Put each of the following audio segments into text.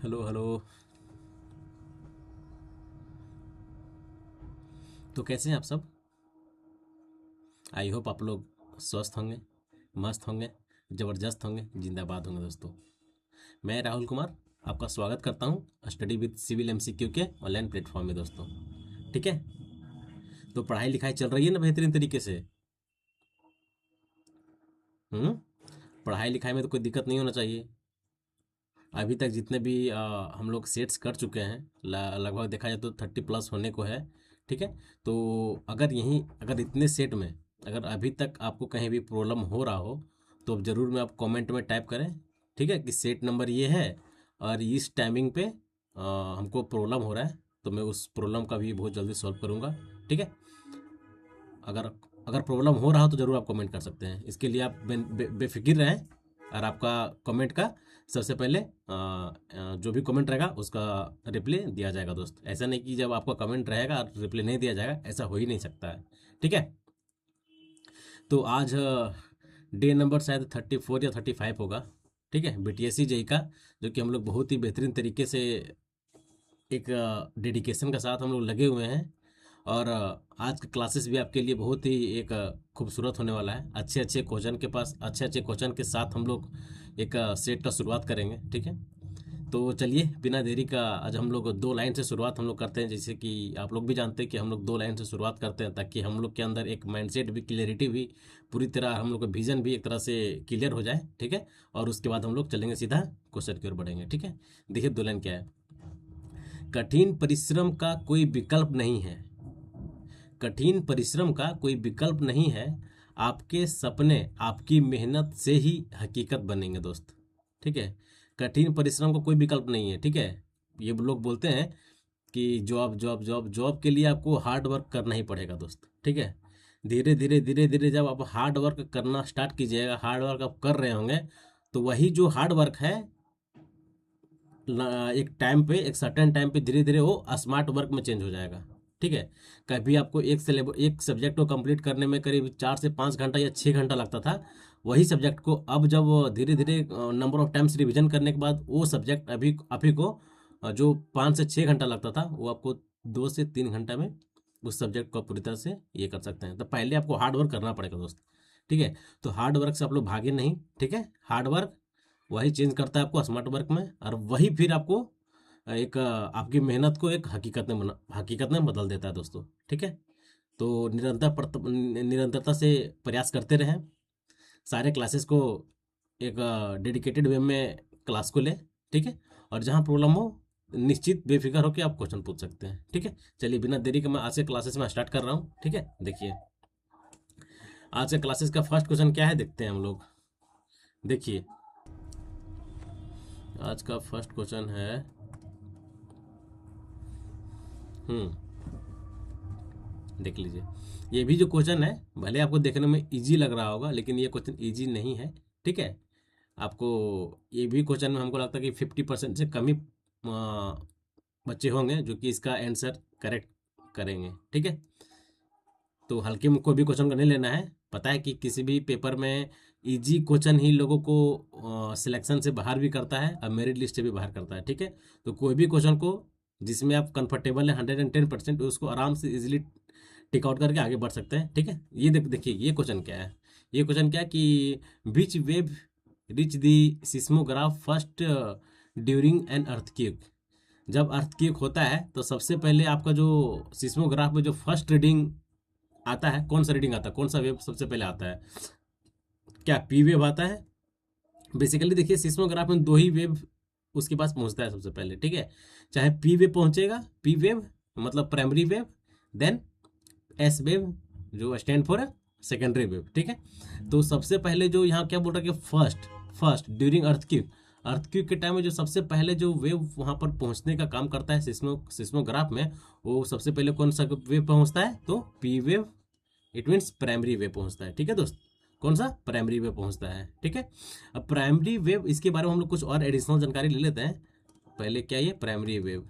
Hello hello. तो कैसे हैं आप सब? आई होप आप लोग स्वस्थ होंगे, मस्त होंगे, ज़बरदस्त होंगे, जिंदाबाद होंगे दोस्तों। मैं राहुल कुमार आपका स्वागत करता हूं स्टडी विद सिविल एमसीक्यू के ऑनलाइन प्लेटफॉर्म में दोस्तों। ठीक है, तो पढ़ाई लिखाई चल रही है ना बेहतरीन तरीके से? हम्म। पढ़ाई लिखाई में तो कोई दिक्कत नहीं होना चाहिए। अभी तक जितने भी हम लोग सेट्स कर चुके हैं, लगभग देखा जाए तो 30+ होने को है। ठीक है, तो अगर इतने सेट में अगर अभी तक आपको कहीं भी प्रॉब्लम हो रहा हो तो अब ज़रूर में आप कमेंट में टाइप करें। ठीक है, कि सेट नंबर ये है और इस टाइमिंग पे हमको प्रॉब्लम हो रहा है, तो मैं उस प्रॉब्लम का भी बहुत जल्दी सॉल्व करूँगा। ठीक है, अगर अगर प्रॉब्लम हो रहा हो तो ज़रूर आप कमेंट कर सकते हैं। इसके लिए आप बेफिक्र रहें, और आपका कमेंट का सबसे पहले जो भी कमेंट रहेगा उसका रिप्लाई दिया जाएगा दोस्त। ऐसा नहीं कि जब आपका कमेंट रहेगा और रिप्लाई नहीं दिया जाएगा, ऐसा हो ही नहीं सकता है। ठीक है, तो आज डे नंबर शायद 34 या 35 होगा। ठीक है, बीटीएससी जेई का, जो कि हम लोग बहुत ही बेहतरीन तरीके से एक डेडिकेशन के साथ हम लोग लगे हुए हैं। और आज का क्लासेस भी आपके लिए बहुत ही एक खूबसूरत होने वाला है। अच्छे अच्छे क्वेश्चन के पास अच्छे अच्छे क्वेश्चन के साथ हम लोग एक सेट का शुरुआत करेंगे। ठीक है, तो चलिए बिना देरी का आज हम लोग 2 लाइन से शुरुआत हम लोग करते हैं। जैसे कि आप लोग भी जानते हैं कि हम लोग 2 लाइन से शुरुआत करते हैं, ताकि हम लोग के अंदर एक माइंडसेट भी, क्लियरिटी भी, पूरी तरह हम लोग का विजन भी एक तरह से क्लियर हो जाए। ठीक है, और उसके बाद हम लोग चलेंगे सीधा क्वेश्चन की ओर बढ़ेंगे। ठीक है, देखिए 2 लाइन क्या है। कठिन परिश्रम का कोई विकल्प नहीं है। कठिन परिश्रम का कोई विकल्प नहीं है। आपके सपने आपकी मेहनत से ही हकीकत बनेंगे दोस्त। ठीक है, कठिन परिश्रम का कोई विकल्प नहीं है। ठीक है, ये लोग बोलते हैं कि जॉब जॉब जॉब जॉब के लिए आपको हार्ड वर्क करना ही पड़ेगा दोस्त। ठीक है, धीरे धीरे धीरे धीरे जब आप हार्ड वर्क करना स्टार्ट कीजिएगा, हार्ड वर्क आप कर रहे होंगे, तो वही जो हार्ड वर्क है एक टाइम पे, एक सर्टेन टाइम पे धीरे धीरे वो स्मार्ट वर्क में चेंज हो जाएगा। ठीक है, कभी आपको एक सब्जेक्ट को कंप्लीट करने में करीब 4 से 5 घंटा या 6 घंटा लगता था, वही सब्जेक्ट को अब जब धीरे धीरे नंबर ऑफ टाइम्स रिवीजन करने के बाद वो सब्जेक्ट अभी को जो 5 से 6 घंटा लगता था, वो आपको 2 से 3 घंटा में उस सब्जेक्ट को पूरी तरह से ये कर सकते हैं। तो पहले आपको हार्ड वर्क करना पड़ेगा दोस्त। ठीक है, तो हार्ड वर्क से आप लोग भागे नहीं। ठीक है, हार्ड वर्क वही चेंज करता है आपको स्मार्ट वर्क में, और वही फिर आपको एक आपकी मेहनत को एक हकीकत में बदल देता है दोस्तों। ठीक है, तो निरंतरता से प्रयास करते रहें। सारे क्लासेस को एक डेडिकेटेड वे में क्लास को लें। ठीक है, और जहाँ प्रॉब्लम हो निश्चित बेफिक्र होकर आप क्वेश्चन पूछ सकते हैं। ठीक है, चलिए बिना देरी के मैं आज के क्लासेस में स्टार्ट कर रहा हूँ। ठीक है, देखिए आज के क्लासेस का फर्स्ट क्वेश्चन क्या है, देखते हैं हम लोग। देखिए आज का फर्स्ट क्वेश्चन है, हम्म, देख लीजिए। ये भी जो क्वेश्चन है, भले आपको देखने में इजी लग रहा होगा, लेकिन ये क्वेश्चन इजी नहीं है। ठीक है, आपको ये भी क्वेश्चन में हमको लगता है कि 50% से कम ही बच्चे होंगे जो कि इसका आंसर करेक्ट करेंगे। ठीक है, तो हल्के में कोई भी क्वेश्चन को नहीं लेना है। पता है कि किसी भी पेपर में इजी क्वेश्चन ही लोगों को सिलेक्शन से बाहर भी करता है और मेरिट लिस्ट से भी बाहर करता है। ठीक है, तो कोई भी क्वेश्चन को जिसमें आप कंफर्टेबल हैं 110%, उसको आराम से इजीली टिक आउट करके आगे बढ़ सकते हैं। ठीक है, ये देखिए ये क्वेश्चन क्या है। ये क्वेश्चन क्या है कि which wave reach the seismograph first during an earthquake. जब अर्थक्वेक होता है तो सबसे पहले आपका जो सिस्मोग्राफ में जो फर्स्ट रीडिंग आता है, कौन सा रीडिंग आता है, कौन सा वेव सबसे पहले आता है? क्या पी वेव आता है? बेसिकली देखिए सिस्मोग्राफ में 2 ही वेव उसके पास पहुंचता है सबसे पहले। ठीक है, चाहे पी वेव पहुंचेगा, पी वेव मतलब primary wave, then S wave जो स्टैंड फॉर सेकेंडरी वेव। ठीक है, तो सबसे पहले जो यहाँ क्या बोल रहा है कि first first during earthquake, earthquake के टाइम में जो सबसे पहले जो वेव वहां पर पहुंचने का काम करता है सिस्मोग्राफ में, वो सबसे पहले कौन सा वेव पहुंचता है? तो P wave, it means primary wave पहुंचता है। ठीक है दोस्त, कौन सा? प्राइमरी वेव पहुंचता है। ठीक है, अब प्राइमरी वेव, इसके बारे में हम लोग कुछ और एडिशनल जानकारी ले लेते हैं। पहले क्या ये प्राइमरी वेव,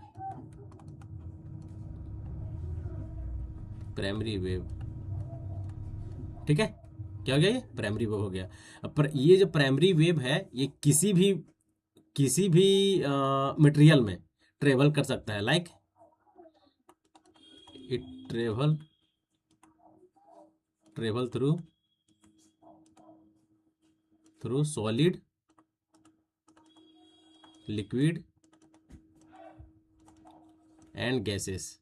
प्राइमरी वेव, ठीक है, क्या हो गया? ये प्राइमरी वेव हो गया। अब ये जो प्राइमरी वेव है, ये किसी भी मटेरियल में ट्रेवल कर सकता है, like it travel through solid, liquid and gases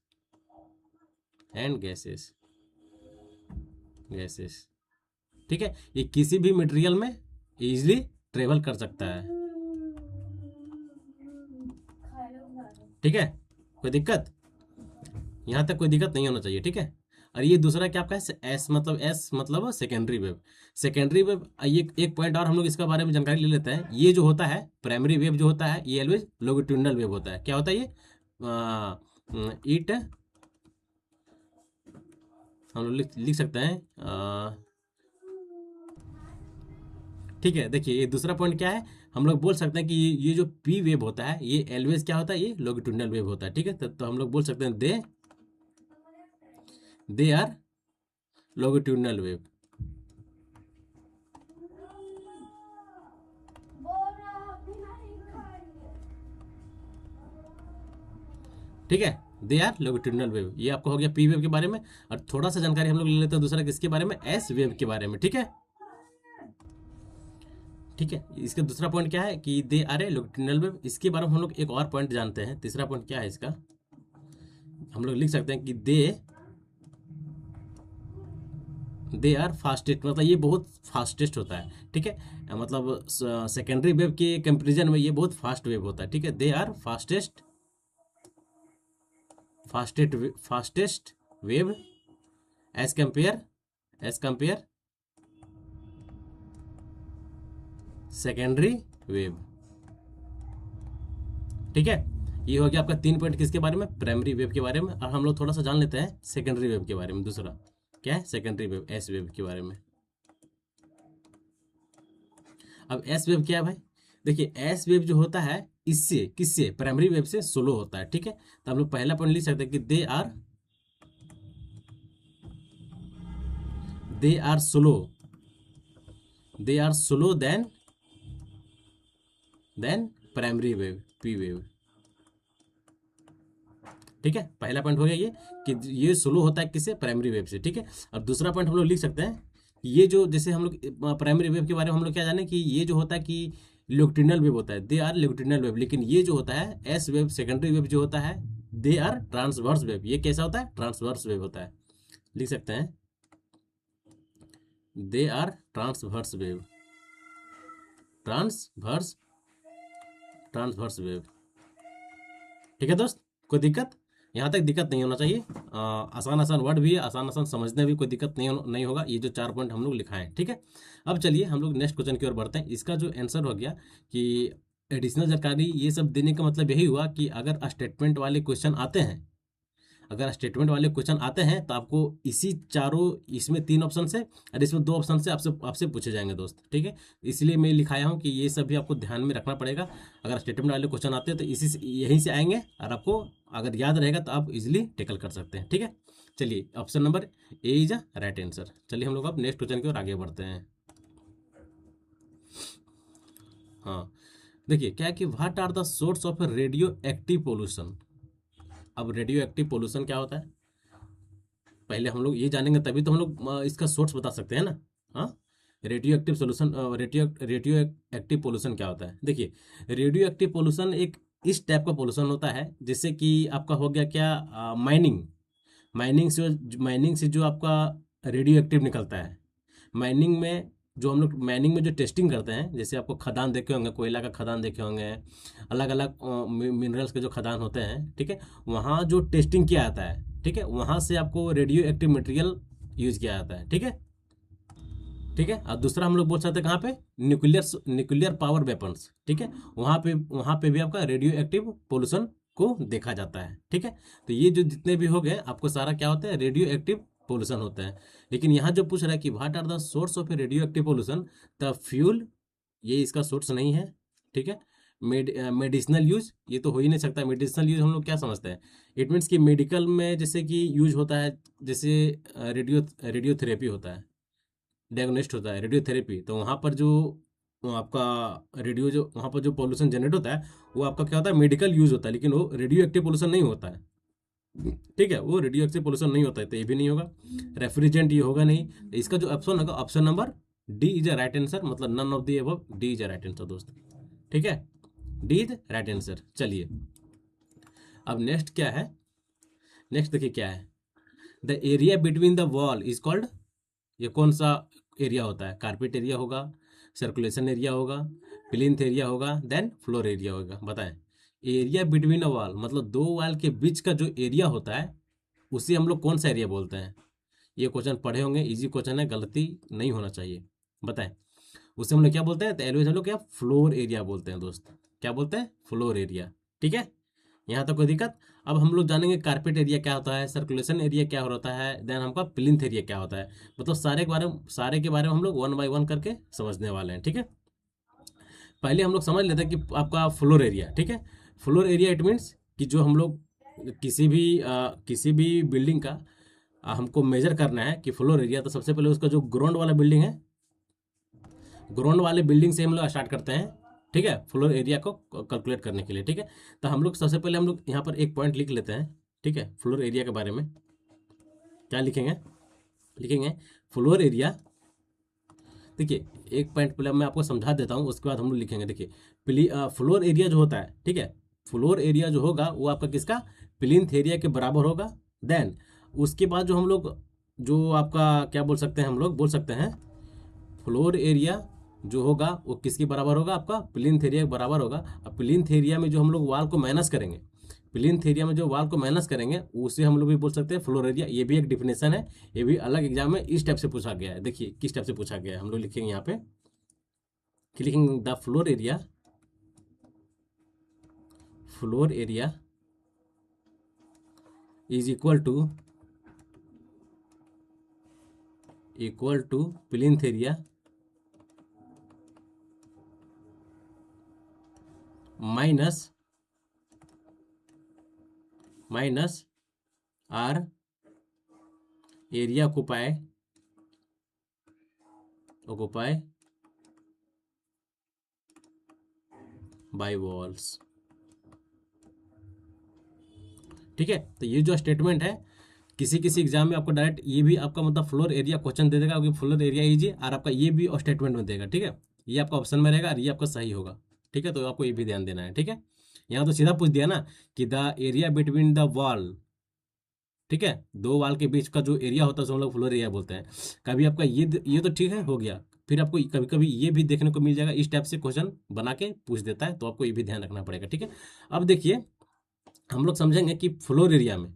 ठीक है। ये किसी भी मटेरियल में इजीली ट्रेवल कर सकता है, ठीक है। कोई दिक्कत, यहाँ तक कोई दिक्कत नहीं होना चाहिए, ठीक है। और ये दूसरा क्या आपका है, एस मतलब सेकेंडरी वेव। ये एक पॉइंट और हम लोग इसका बारे में जानकारी ले लेते हैं। ये जो होता है प्राइमरी वेव जो होता है, ये ऑलवेज लॉन्गिट्यूडिनल वेव होता है। क्या होता है ये, इट हम लोग लिख सकते हैं, ठीक है। देखिए ये दूसरा पॉइंट क्या है, हम लोग बोल सकते हैं कि ये जो पी वेव होता है ये एलवेज क्या होता है, ये लॉन्गिट्यूडिनल वेव होता है, ठीक है। तो हम लोग बोल सकते हैं दे आर लॉन्गिट्यूडिनल वेव, ठीक है। दे आर लॉन्गिट्यूडिनल वेव, ये आपको हो गया पी वेव के बारे में। और थोड़ा सा जानकारी हम लोग ले लेते हैं दूसरा किसके बारे में, एस वेव के बारे में, ठीक है। ठीक है, इसका दूसरा पॉइंट क्या है कि they are a longitudinal wave. इसके बारे में हम लोग एक और पॉइंट जानते हैं। तीसरा पॉइंट क्या है इसका, हम लोग लिख सकते हैं कि दे आर फास्टेस्ट, मतलब ये बहुत फास्टेस्ट होता है, ठीक है। मतलब सेकेंडरी वेव के कंपेरिजन में ये बहुत फास्ट वेव होता है, ठीक है। They are fastest wave as compare secondary wave, ठीक है। ये हो गया आपका 3 पॉइंट किसके बारे में, प्राइमरी वेव के बारे में। और हम लोग थोड़ा सा जान लेते हैं सेकेंडरी वेव के बारे में। दूसरा क्या है, सेकेंडरी वेव, एस वेव के बारे में। अब एस वेव क्या है भाई, देखिए एस वेव जो होता है इससे किससे, प्राइमरी वेव से स्लो होता है, ठीक है। तो हम लोग पहला पॉइंट लिख सकते हैं कि they are slow than primary wave, P wave, ठीक है। पहला पॉइंट हो गया ये कि ये स्लो होता है किससे, प्राइमरी वेव से, ठीक है। अब दूसरा पॉइंट हम लोग लिख सकते हैं, ये जो जैसे हम लोग प्राइमरी वेव के बारे में हम लोग क्या जाने कि ये जो होता है कि लॉन्गिट्यूडिनल वेव होता है, दे आर लॉन्गिट्यूडिनल वेव। लेकिन ये जो होता है एस वेव, सेकेंडरी वेव जो होता है, दे आर ट्रांसवर्स वेव। ये कैसा होता है, ट्रांसवर्स वेव होता है। लिख सकते हैं they are transverse wave, transverse wave, ठीक है दोस्त। कोई दिक्कत, यहाँ तक दिक्कत नहीं होना चाहिए। आसान वर्ड भी है, आसान समझने भी कोई दिक्कत नहीं होगा। ये जो 4 पॉइंट हम लोग लिखाएं, ठीक है। अब चलिए हम लोग नेक्स्ट क्वेश्चन की ओर बढ़ते हैं। इसका जो आंसर हो गया कि एडिशनल जानकारी ये सब देने का मतलब यही हुआ कि अगर स्टेटमेंट वाले क्वेश्चन आते हैं, तो आपको इसी चारों, इसमें 3 ऑप्शन से और इसमें 2 ऑप्शन से आपसे पूछे जाएंगे दोस्त, ठीक है। इसलिए मैं लिखाया हूँ कि ये सब भी आपको ध्यान में रखना पड़ेगा। अगर स्टेटमेंट वाले क्वेश्चन आते हैं तो यहीं से आएंगे, और आपको अगर याद रहेगा तो आप इजिली टेकल कर सकते हैं, ठीक है। चलिए option number A is a right answer. चलिए हम लोग अब नेक्स्ट क्वेश्चन की ओर आगे बढ़ते हैं। हाँ देखिए क्या है कि what are the source of radio active pollution. अब रेडियो एक्टिव पोल्यूशन क्या होता है, पहले हम लोग ये जानेंगे तभी तो हम लोग इसका सोर्स बता सकते हैं ना। हाँ, रेडियो एक्टिव पोल्यूशन क्या होता है। देखिए रेडियो एक्टिव पोल्यूशन एक इस टाइप का पोल्यूशन होता है जैसे कि आपका हो गया क्या, माइनिंग से जो आपका रेडियो एक्टिव निकलता है। माइनिंग में जो टेस्टिंग करते हैं, जैसे आपको खदान देखे होंगे, कोयला का खदान देखे होंगे, अलग अलग मिनरल्स के जो खदान होते हैं, ठीक है। वहाँ जो टेस्टिंग किया जाता है, ठीक है, वहाँ से आपको रेडियो एक्टिव मटेरियल यूज किया जाता है, ठीक है। ठीक है, और दूसरा हम लोग बोल सकते हैं कहाँ पे, न्यूक्लियर पावर वेपन्स, ठीक है। वहाँ पे भी आपका रेडियो एक्टिव पोल्यूशन को देखा जाता है, ठीक है। तो ये जो जितने भी हो गए आपको सारा क्या होता है, रेडियो एक्टिव पोल्यूशन होता है। लेकिन यहाँ जो पूछ रहा है कि what are the source of radio active pollution, the fuel, ये इसका सोर्स नहीं है, ठीक है। मेडिसिनल यूज, ये तो हो ही नहीं सकता। मेडिसिनल यूज हम लोग क्या समझते हैं, इट मीन्स कि मेडिकल में जैसे कि यूज होता है, जैसे रेडियोथेरेपी होता है, डायग्नोस्ट होता है रेडियोथेरेपी, तो वहाँ पर जो वो आपका रेडियो जो वहाँ पर जो पॉल्यूशन जनरेट होता है वो आपका क्या होता है, मेडिकल यूज होता है, लेकिन वो रेडियो एक्टिव पॉल्यूशन नहीं होता है। ठीक है, वो रेडियो एक्टिव पॉल्यूशन नहीं होता है, तो ये भी नहीं होगा। रेफ्रिजरेंट ये होगा नहीं। इसका जो ऑप्शन होगा, option number D is a right answer, मतलब none of the above, D is a right answer दोस्त। ठीक है, डी इज राइट आंसर। चलिए अब नेक्स्ट क्या है, नेक्स्ट देखिए क्या है। The area between the wall is called, ये कौन सा एरिया होता है? कारपेट एरिया होगा, सर्कुलेशन एरिया होगा, प्लिंथ एरिया होगा, देन फ्लोर एरिया होगा। बताएं। एरिया बिटवीन अ वॉल मतलब दो वॉल के बीच का जो एरिया होता है उसे हम लोग कौन सा एरिया बोलते हैं? ये क्वेश्चन पढ़े होंगे, इजी क्वेश्चन है, गलती नहीं होना चाहिए। बताएं, उसे हम लोग क्या बोलते हैं? तो एलवेज हम लोग क्या फ्लोर एरिया बोलते हैं दोस्त। क्या बोलते हैं? Floor area. ठीक है, यहाँ तक कोई दिक्कत? अब हम लोग जानेंगे कारपेट एरिया क्या होता है, सर्कुलेशन एरिया क्या होता है, देन हमका प्लिंथ एरिया क्या होता है। मतलब सारे के बारे में हम लोग वन बाय वन करके समझने वाले हैं। ठीक है, पहले हम लोग समझ लेते हैं कि आपका फ्लोर एरिया। ठीक है, फ्लोर एरिया इट मीन्स कि जो हम लोग किसी भी बिल्डिंग का हमको मेजर करना है कि फ्लोर एरिया, तो सबसे पहले उसका जो ग्राउंड वाला बिल्डिंग है, ग्राउंड वाले बिल्डिंग से हम लोग स्टार्ट करते हैं। ठीक है, फ्लोर एरिया को कैलकुलेट करने के लिए। ठीक है, तो हम लोग सबसे पहले हम लोग यहाँ पर एक पॉइंट लिख लेते हैं। ठीक है, फ्लोर एरिया के बारे में क्या लिखेंगे? लिखेंगे फ्लोर एरिया। देखिए, एक पॉइंट पहले मैं आपको समझा देता हूँ, उसके बाद हम लोग लिखेंगे। देखिए, फ्लोर एरिया जो होता है, ठीक है, फ्लोर एरिया जो होगा वो आपका किसका? प्लिंथ एरिया के बराबर होगा। देन उसके बाद जो हम लोग, जो आपका क्या बोल सकते हैं, हम लोग बोल सकते हैं फ्लोर एरिया जो होगा वो किसके बराबर होगा? आपका प्लिंथ एरिया के बराबर होगा। अब प्लिंथ एरिया में जो हम लोग वाल को माइनस करेंगे, प्लिंथ एरिया में जो वाल को माइनस करेंगे उसे हम लोग भी बोल सकते हैं फ्लोर एरिया। ये भी एक डिफिनेशन है, ये भी अलग एग्जाम में इस टाइप से पूछा गया है। देखिए किस टाइप से पूछा गया है, हम लोग लिखेंगे यहाँ पे कि लिखेंगे the floor area is equal to plinth area minus are area occupy by walls. ठीक है, तो ये जो स्टेटमेंट है, किसी किसी एग्जाम में आपको डायरेक्ट ये भी आपका मतलब फ्लोर एरिया क्वेश्चन दे देगा, क्योंकि फ्लोर एरिया इजी, और आपका ये भी स्टेटमेंट में देगा। ठीक है, ये आपका ऑप्शन में रहेगा और ये आपका सही होगा। ठीक है, तो आपको ये भी ध्यान देना है। ठीक है, यहाँ तो सीधा पूछ दिया ना कि the area between the wall. ठीक है, दो वाल के बीच का जो एरिया होता है उसे हम लोग फ्लोर एरिया बोलते हैं। कभी आपका ये तो ठीक है, हो गया। फिर आपको कभी कभी ये भी देखने को मिल जाएगा, इस टाइप से क्वेश्चन बना के पूछ देता है, तो आपको ये भी ध्यान रखना पड़ेगा। ठीक है, अब देखिए हम लोग समझेंगे कि फ्लोर एरिया में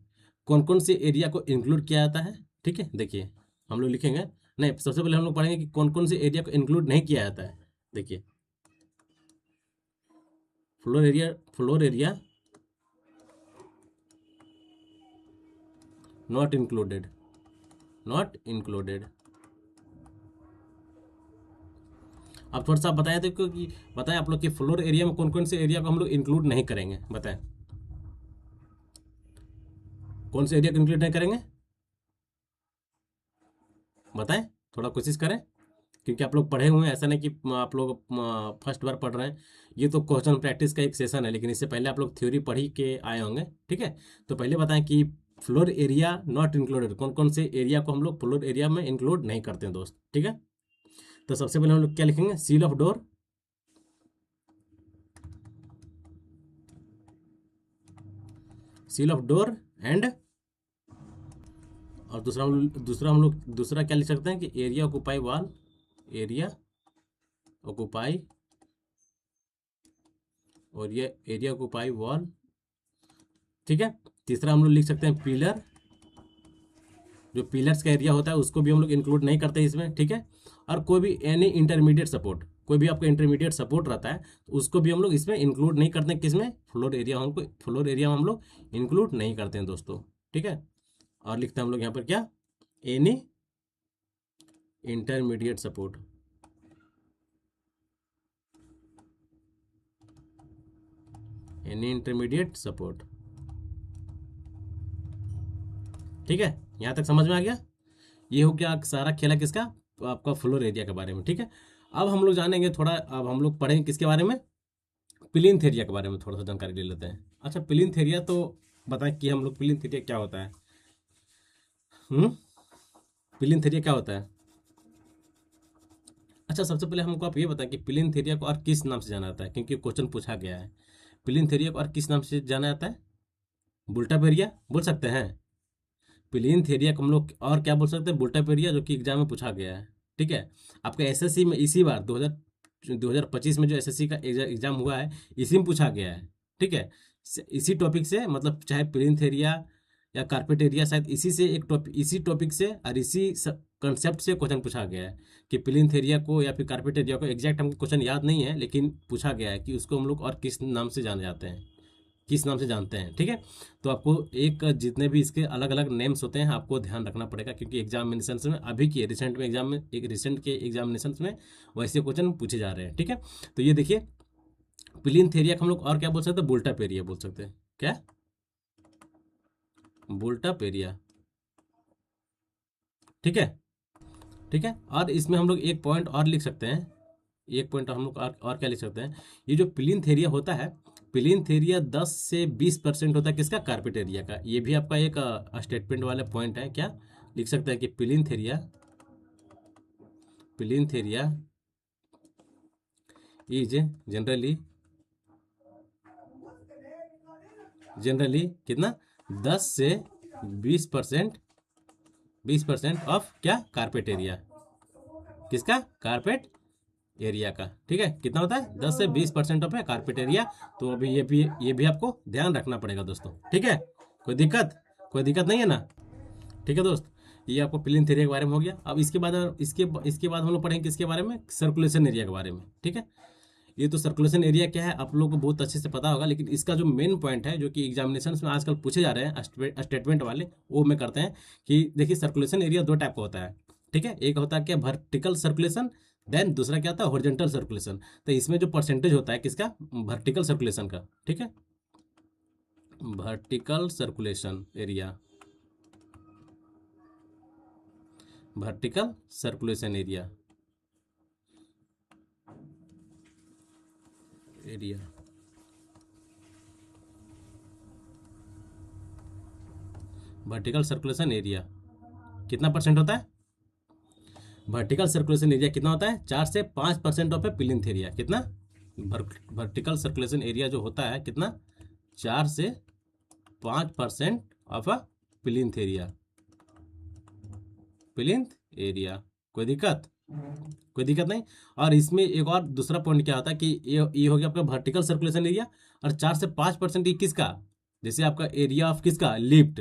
कौन कौन से एरिया को इंक्लूड किया जाता है। ठीक है, देखिए हम लोग लिखेंगे, नहीं सबसे पहले हम लोग पढ़ेंगे कि कौन कौन से एरिया को इंक्लूड नहीं किया जाता है। देखिए फ्लोर एरिया नॉट इंक्लूडेड। अब थोड़ा सा बताया तो कि बताएं आप लोग कि फ्लोर एरिया में कौन कौन से एरिया को हम लोग इंक्लूड नहीं करेंगे। बताएं कौन से एरिया को इंक्लूड नहीं करेंगे, बताएं, थोड़ा कोशिश करें, क्योंकि आप लोग पढ़े हुए हैं, ऐसा नहीं कि आप लोग फर्स्ट बार पढ़ रहे हैं। ये तो क्वेश्चन प्रैक्टिस का एक सेशन है, लेकिन इससे पहले आप लोग थ्योरी पढ़ी के आए होंगे। ठीक है, तो पहले बताएं कि फ्लोर एरिया नॉट इंक्लूडेड, कौन कौन से एरिया को हम लोग फ्लोर एरिया में इंक्लूड नहीं करते हैं दोस्त। ठीक है, तो सबसे पहले हम लोग क्या लिखेंगे? Seal of door, seal of door and, और दूसरा क्या लिख सकते हैं कि area occupy wall, area occupy, और ये एरिया ऑक्यूपाई वॉल। ठीक है, तीसरा हम लोग लिख सकते हैं पिलर, जो पिलर्स का एरिया होता है उसको भी हम लोग इंक्लूड नहीं करते इसमें। ठीक है, और कोई भी एनी इंटरमीडिएट सपोर्ट, कोई भी आपका इंटरमीडिएट सपोर्ट रहता है तो उसको भी हम लोग इसमें इंक्लूड नहीं करते हैं। किसमें? फ्लोर एरिया में हम लोग इंक्लूड नहीं करते हैं दोस्तों। ठीक है, और लिखते हैं हम लोग यहाँ पर क्या? Any intermediate support, any intermediate support. ठीक है, यहाँ तक समझ में आ गया? ये हो गया सारा खेला किसका? आपका फ्लोर एरिया के बारे में। ठीक है, अब हम लोग जानेंगे थोड़ा, अब हम लोग पढ़ेंगे किसके बारे में, प्लिंथ एरिया के बारे में थोड़ा सा जानकारी ले लेते हैं। अच्छा प्लिंथ एरिया तो बताएं कि हम लोग प्लिंथ एरिया क्या होता है। हम्म प्लिंथ एरिया क्या होता है। अच्छा सबसे पहले हमको आप ये बताएं कि प्लिंथ एरिया को और किस नाम से जाना जाता है, क्योंकि क्वेश्चन पूछा गया है। प्लिंथ एरिया को और किस नाम से जाना जाता है, बुल्टअप एरिया बोल सकते हैं। प्लिंथ एरिया को हम लोग और क्या बोल सकते हैं, बुल्टअप एरिया, जो कि एग्जाम में पूछा गया है। ठीक है, आपका एसएससी में इसी बार 2025 में जो एसएससी का एग्जाम हुआ है, इसी में पूछा गया है। ठीक है, इसी टॉपिक से, मतलब चाहे प्लिंथ एरिया या कारपेट एरिया, शायद इसी से एक टॉपिक, इसी टॉपिक से और इसी कंसेप्ट से क्वेश्चन पूछा गया है कि प्लिंथ एरिया को या फिर कारपेट एरिया को, एग्जैक्ट हमको क्वेश्चन याद नहीं है, लेकिन पूछा गया है कि उसको हम लोग और किस नाम से जाने जाते हैं, किस नाम से जानते हैं। ठीक है, तो आपको एक जितने भी इसके अलग अलग नेम्स होते हैं आपको ध्यान रखना पड़ेगा, क्योंकि एग्जामिनेशन में अभी के रिसेंट में एग्जाम में, एक रिसेंट के एग्जामिनेशन में वैसे क्वेश्चन पूछे जा रहे हैं। ठीक है, तो ये देखिए प्लिंथ एरिया को हम लोग और क्या बोल सकते हैं, बुल्टअप एरिया बोल सकते हैं। क्या, बुल्टअप एरिया। ठीक है, ठीक है, और इसमें हम लोग एक पॉइंट और लिख सकते हैं, एक पॉइंट हम लोग और क्या लिख सकते हैं, ये जो प्लिंथ एरिया होता है, प्लिंथ एरिया 10 से 20% होता है किसका, कारपेट एरिया का। ये भी आपका एक स्टेटमेंट वाला पॉइंट है। क्या लिख सकते हैं कि plinth area, plinth area is generally, generally कितना, 10 से 20%, 20% ऑफ क्या, कारपेट एरिया, किसका, कारपेट एरिया का। ठीक है, कितना होता है, 10 से 20% ऑफ है कारपेट एरिया। तो अभी ये भी आपको ध्यान रखना पड़ेगा दोस्तों। ठीक है, कोई दिक्कत, कोई दिक्कत नहीं है ना। ठीक है दोस्त, ये आपको प्लिंथ एरिया के बारे में हो गया। अब इसके बाद हम लोग पढ़ेंगे किसके बारे में, सर्कुलेशन एरिया के बारे में। ठीक है, ये तो सर्कुलेशन एरिया क्या है आप लोगों को बहुत अच्छे से पता होगा, लेकिन इसका जो मेन पॉइंट है, जो कि एग्जामिनेशन में आजकल पूछे जा रहे हैं स्टेटमेंट वाले, वो में करते हैं कि देखिए सर्कुलेशन एरिया दो टाइप का होता है। ठीक है, एक होता है क्या, वर्टिकल सर्कुलेशन, देन दूसरा क्या होता है, हॉरिजॉन्टल सर्कुलेशन। तो इसमें जो परसेंटेज होता है किसका, वर्टिकल सर्कुलेशन का। ठीक है, vertical circulation area, vertical circulation area, area vertical circulation area कितना परसेंट होता है, वर्टिकल सर्कुलेशन एरिया कितना होता है, 4 से 5% ऑफ ए प्लिंथ एरिया। कितना, वर्टिकल सर्कुलेशन एरिया जो होता है कितना, 4 से 5% of a plinth area, plinth area. कोई दिक्कत, कोई दिक्कत नहीं। और इसमें एक और दूसरा पॉइंट क्या होता है कि ये हो गया आपका वर्टिकल सर्कुलेशन एरिया, और 4 से 5% ये किसका, जैसे आपका एरिया ऑफ किसका, लिफ्ट।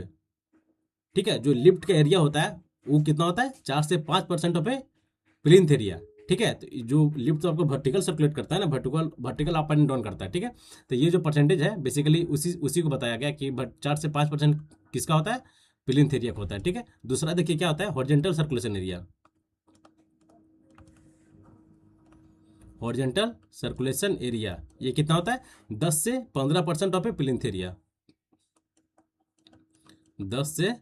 ठीक है, जो लिफ्ट का एरिया होता है वो कितना होता है, 4 से 5% ऑफ ए प्लिंथ एरिया। ठीक है, तो जो लिफ्ट तो आपको वर्टिकल सर्कुलेट करता है ना, vertical vertical up and down करता है। ठीक है, तो ये जो परसेंटेज है बेसिकली उसी उसी को बताया गया कि 4 से 5% किसका होता है, प्लिंथ एरिया का होता है। ठीक है, दूसरा देखिए क्या होता है, horizontal circulation area, horizontal circulation area ये कितना होता है, 10 से 15% ऑफ ए प्लिंथ एरिया, 10 से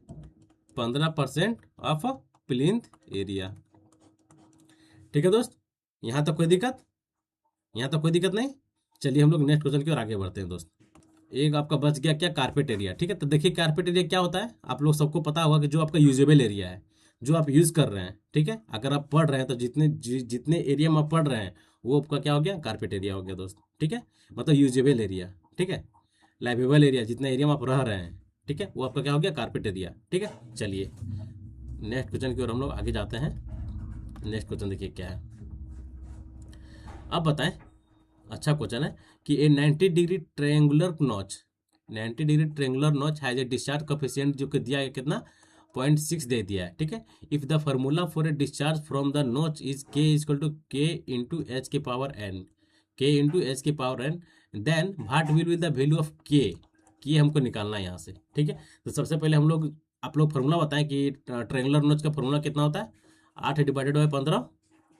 15% ऑफ प्लिंथ एरिया। ठीक है दोस्त, यहाँ तक कोई दिक्कत, यहाँ तक कोई दिक्कत नहीं। चलिए हम लोग नेक्स्ट क्वेश्चन की ओर आगे बढ़ते हैं दोस्त। एक आपका बच गया क्या, कारपेट एरिया। ठीक है, तो देखिए कारपेट एरिया क्या होता है, आप लोग सबको पता होगा कि जो आपका यूजेबल एरिया है, जो आप यूज़ कर रहे हैं। ठीक है, अगर आप पढ़ रहे हैं तो जितने एरिया में आप पढ़ रहे हैं वो आपका क्या हो गया, कारपेट एरिया हो गया दोस्त। ठीक है, मतलब यूजेबल एरिया। ठीक है, लाइवेबल एरिया, जितने एरिया में आप रह रहे हैं, ठीक है, वो आपका क्या हो गया, कारपेट एरिया। ठीक है, चलिए नेक्स्ट क्वेश्चन की ओर हम लोग आगे जाते हैं। नेक्स्ट क्वेश्चन देखिए क्या है, अब बताएं। अच्छा क्वेश्चन है कि ए 90 degree triangular notch, 90 degree triangular notch has a discharge coefficient जो कि दिया है कितना, 0.6 दे दिया है। ठीक है, if the formula for a discharge from the notch is K equal to K into H के power N, K into H के power N, then what will be the value of K हमको निकालना है यहाँ से। ठीक है, तो सबसे पहले हम लोग, आप लोग फार्मूला बताएं कि ट्रायंगुलर नॉच का फार्मूला कितना होता है, 8 ÷ 15,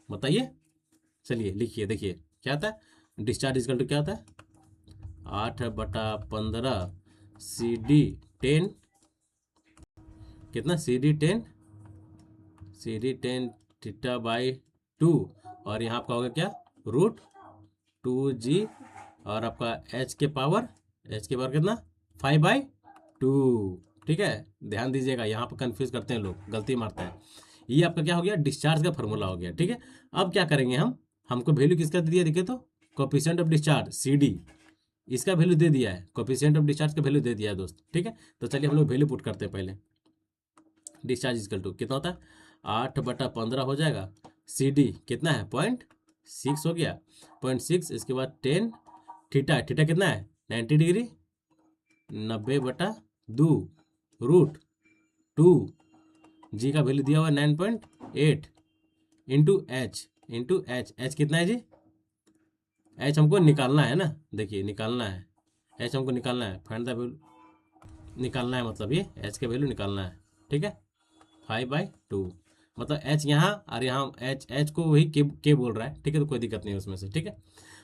बताइए। चलिए लिखिए, देखिए क्या आता है, डिस्चार्ज इक्वल टू क्या होता है, 8/15 CD10, कितना CD10 थीटा बाई 2, और यहाँ आपका होगा क्या, √2g, और आपका h के पावर कितना, 5/2। ठीक है, ध्यान दीजिएगा, यहाँ पर कंफ्यूज करते हैं लोग, गलती मारते हैं। ये आपका क्या हो गया, डिस्चार्ज का फॉर्मूला हो गया। ठीक है, अब क्या करेंगे हम, हमको वैल्यू किसका दे दिया, देखिए तो कोएफिशिएंट ऑफ डिस्चार्ज CD, इसका वैल्यू दे दिया है, कोएफिशिएंट ऑफ डिस्चार्ज का वैल्यू दे दिया है दोस्त। ठीक है, तो चलिए हम लोग वैल्यू पुट करते हैं पहले। डिस्चार्ज इक्वल टू कितना होता है, 8/15 हो जाएगा। CD कितना है, 0.6 हो गया, 0.6, इसके बाद 10, थीटा कितना है, 90 डिग्री, 90/2 √2, जी का वैल्यू दिया हुआ है 9.8, इंटू एच कितना है जी, एच हमको निकालना है ना, देखिए निकालना है, एच हमको निकालना है, फाइंड द वैल्यू निकालना है, मतलब ये एच का वैल्यू निकालना है। ठीक है, 5/2, मतलब एच यहाँ और यहाँ एच को वही के बोल रहा है। ठीक है, तो कोई दिक्कत नहीं है उसमें से। ठीक है,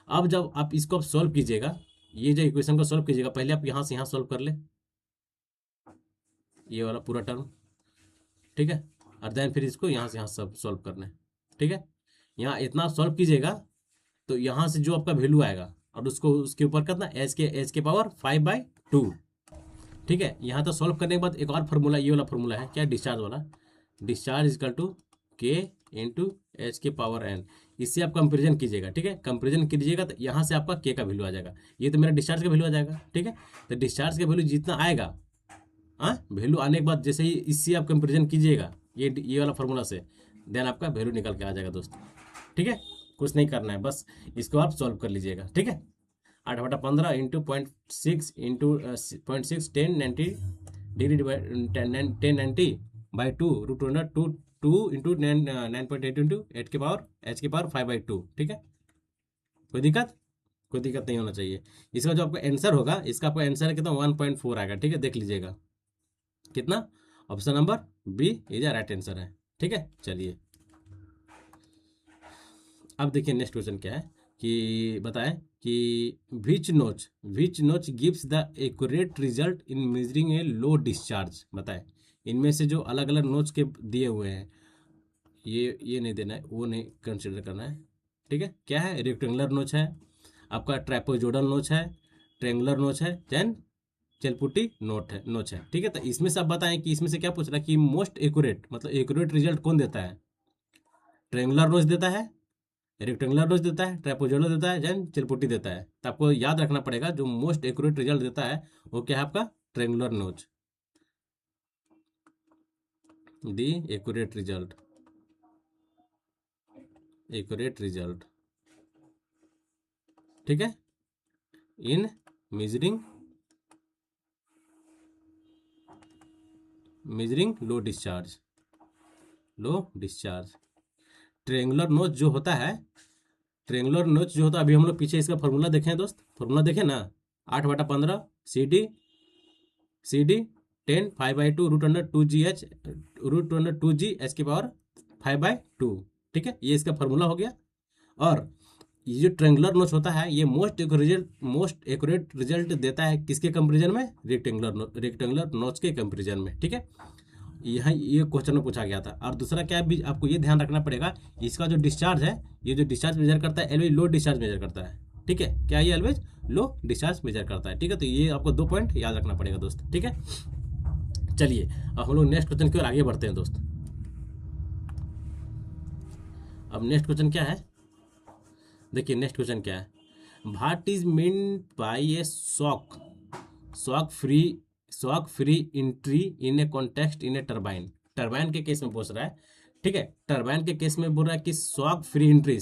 अब जब आप इसको आप सॉल्व कीजिएगा, ये जो इक्वेशन को सॉल्व कीजिएगा, पहले आप यहाँ से यहाँ सॉल्व कर ले, ये वाला पूरा टर्म। ठीक है, और देन फिर इसको यहाँ से यहाँ सब सॉल्व करना है। ठीक है, यहाँ इतना सॉल्व कीजिएगा तो यहाँ से जो आपका वैल्यू आएगा, और उसको उसके ऊपर कितना, एच के पावर 5/2। ठीक है, यहाँ तो सॉल्व करने के बाद एक और फार्मूला, ये वाला फार्मूला है क्या, डिस्चार्ज वाला, discharge equal to K into H के पावर n, इससे आप कंपेरिजन कीजिएगा। ठीक है, कंपेरिजन कीजिएगा तो यहाँ से आपका के का वैल्यू आ जाएगा, ये तो मेरा डिस्चार्ज का वैल्यू आ जाएगा। ठीक है, तो डिस्चार्ज का वैल्यू जितना आएगा, हाँ, वैल्यू आने के बाद जैसे ही इससे आप कंपेरिजन कीजिएगा ये वाला फार्मूला से, देन आपका वैल्यू निकल के आ जाएगा दोस्त। ठीक है, कुछ नहीं करना है, बस इसको आप सॉल्व कर लीजिएगा। ठीक है, 8/15 into 0.6 into 0.6, 1090 degree, 1090/2 √2 into 9.8 into H के पावर 5/2। ठीक है, कोई दिक्कत नहीं होना चाहिए। इसका जो आपका आंसर होगा, इसका आपका आंसर है कितना, 1.4 आएगा। ठीक है, देख लीजिएगा कितना, option number B is right answer है। ठीक है, चलिए अब देखिए नेक्स्ट क्वेश्चन क्या है, कि बताएं कि विच नोच gives the accurate result in measuring A low discharge. बताएं, इनमें से जो अलग अलग नोच के दिए हुए हैं, ये नहीं देना है, वो नहीं कंसिडर करना है। ठीक है, क्या है, रेक्टेंगुलर नोच है, आपका ट्राइपोजोडल नोच है, ट्रेंगुलर नोच है, देन चलपुटी नोच है। ठीक है, तो इसमें से आप बताएं कि इसमें से क्या पूछ रहा है कि मोस्ट एक्यूरेट, मतलब एक्यूरेट रिजल्ट कौन देता है, ट्रेंगुलर नोच देता है, रेक्टेंगुलर नोच देता है, ट्राइपोजोडल देता है, देन चिलपुटी देता है। तो आपको याद रखना पड़ेगा, जो मोस्ट एक्यूरेट रिजल्ट देता है वो क्या है, आपका ट्रेंगुलर नोच, दी एक्यूरेट रिजल्ट। ठीक है, इन मेजरिंग लो डिस्चार्ज। ट्रेंगुलर नोच जो होता है, अभी हम लोग पीछे इसका फॉर्मूला देखें दोस्त, फॉर्मूला देखें ना, 8/15 CD 10 5/2 √2g एच की पावर 5/2। ठीक है, ये इसका फॉर्मूला हो गया। और ये जो ट्रेंगुलर नोच होता है, ये मोस्ट एक्यूरेट रिजल्ट देता है किसके कंपेरिजन में, रेक्टेंगुलर नोच के कंपेरिजन में। ठीक है, यहाँ ये क्वेश्चन में पूछा गया था। और दूसरा क्या भी आपको ये ध्यान रखना पड़ेगा, इसका जो डिस्चार्ज है, ये जो डिस्चार्ज मेजर करता है, एलवेज लो डिस्चार्ज मेजर करता है। ठीक है, क्या ये एलवेज लो डिस्चार्ज मेजर करता है। ठीक है, तो ये आपको 2 पॉइंट याद रखना पड़ेगा दोस्त। ठीक है, चलिए अब हम लोग नेक्स्ट क्वेश्चन की ओर आगे बढ़ते हैं दोस्त। अब नेक्स्ट क्वेश्चन क्या है, देखिए नेक्स्ट क्वेश्चन क्या है, what is meant by A shock free entry in A context in A turbine के केस में पूछ रहा है। ठीक है, टरबाइन के केस में बोल रहा है कि शॉक फ्री एंट्री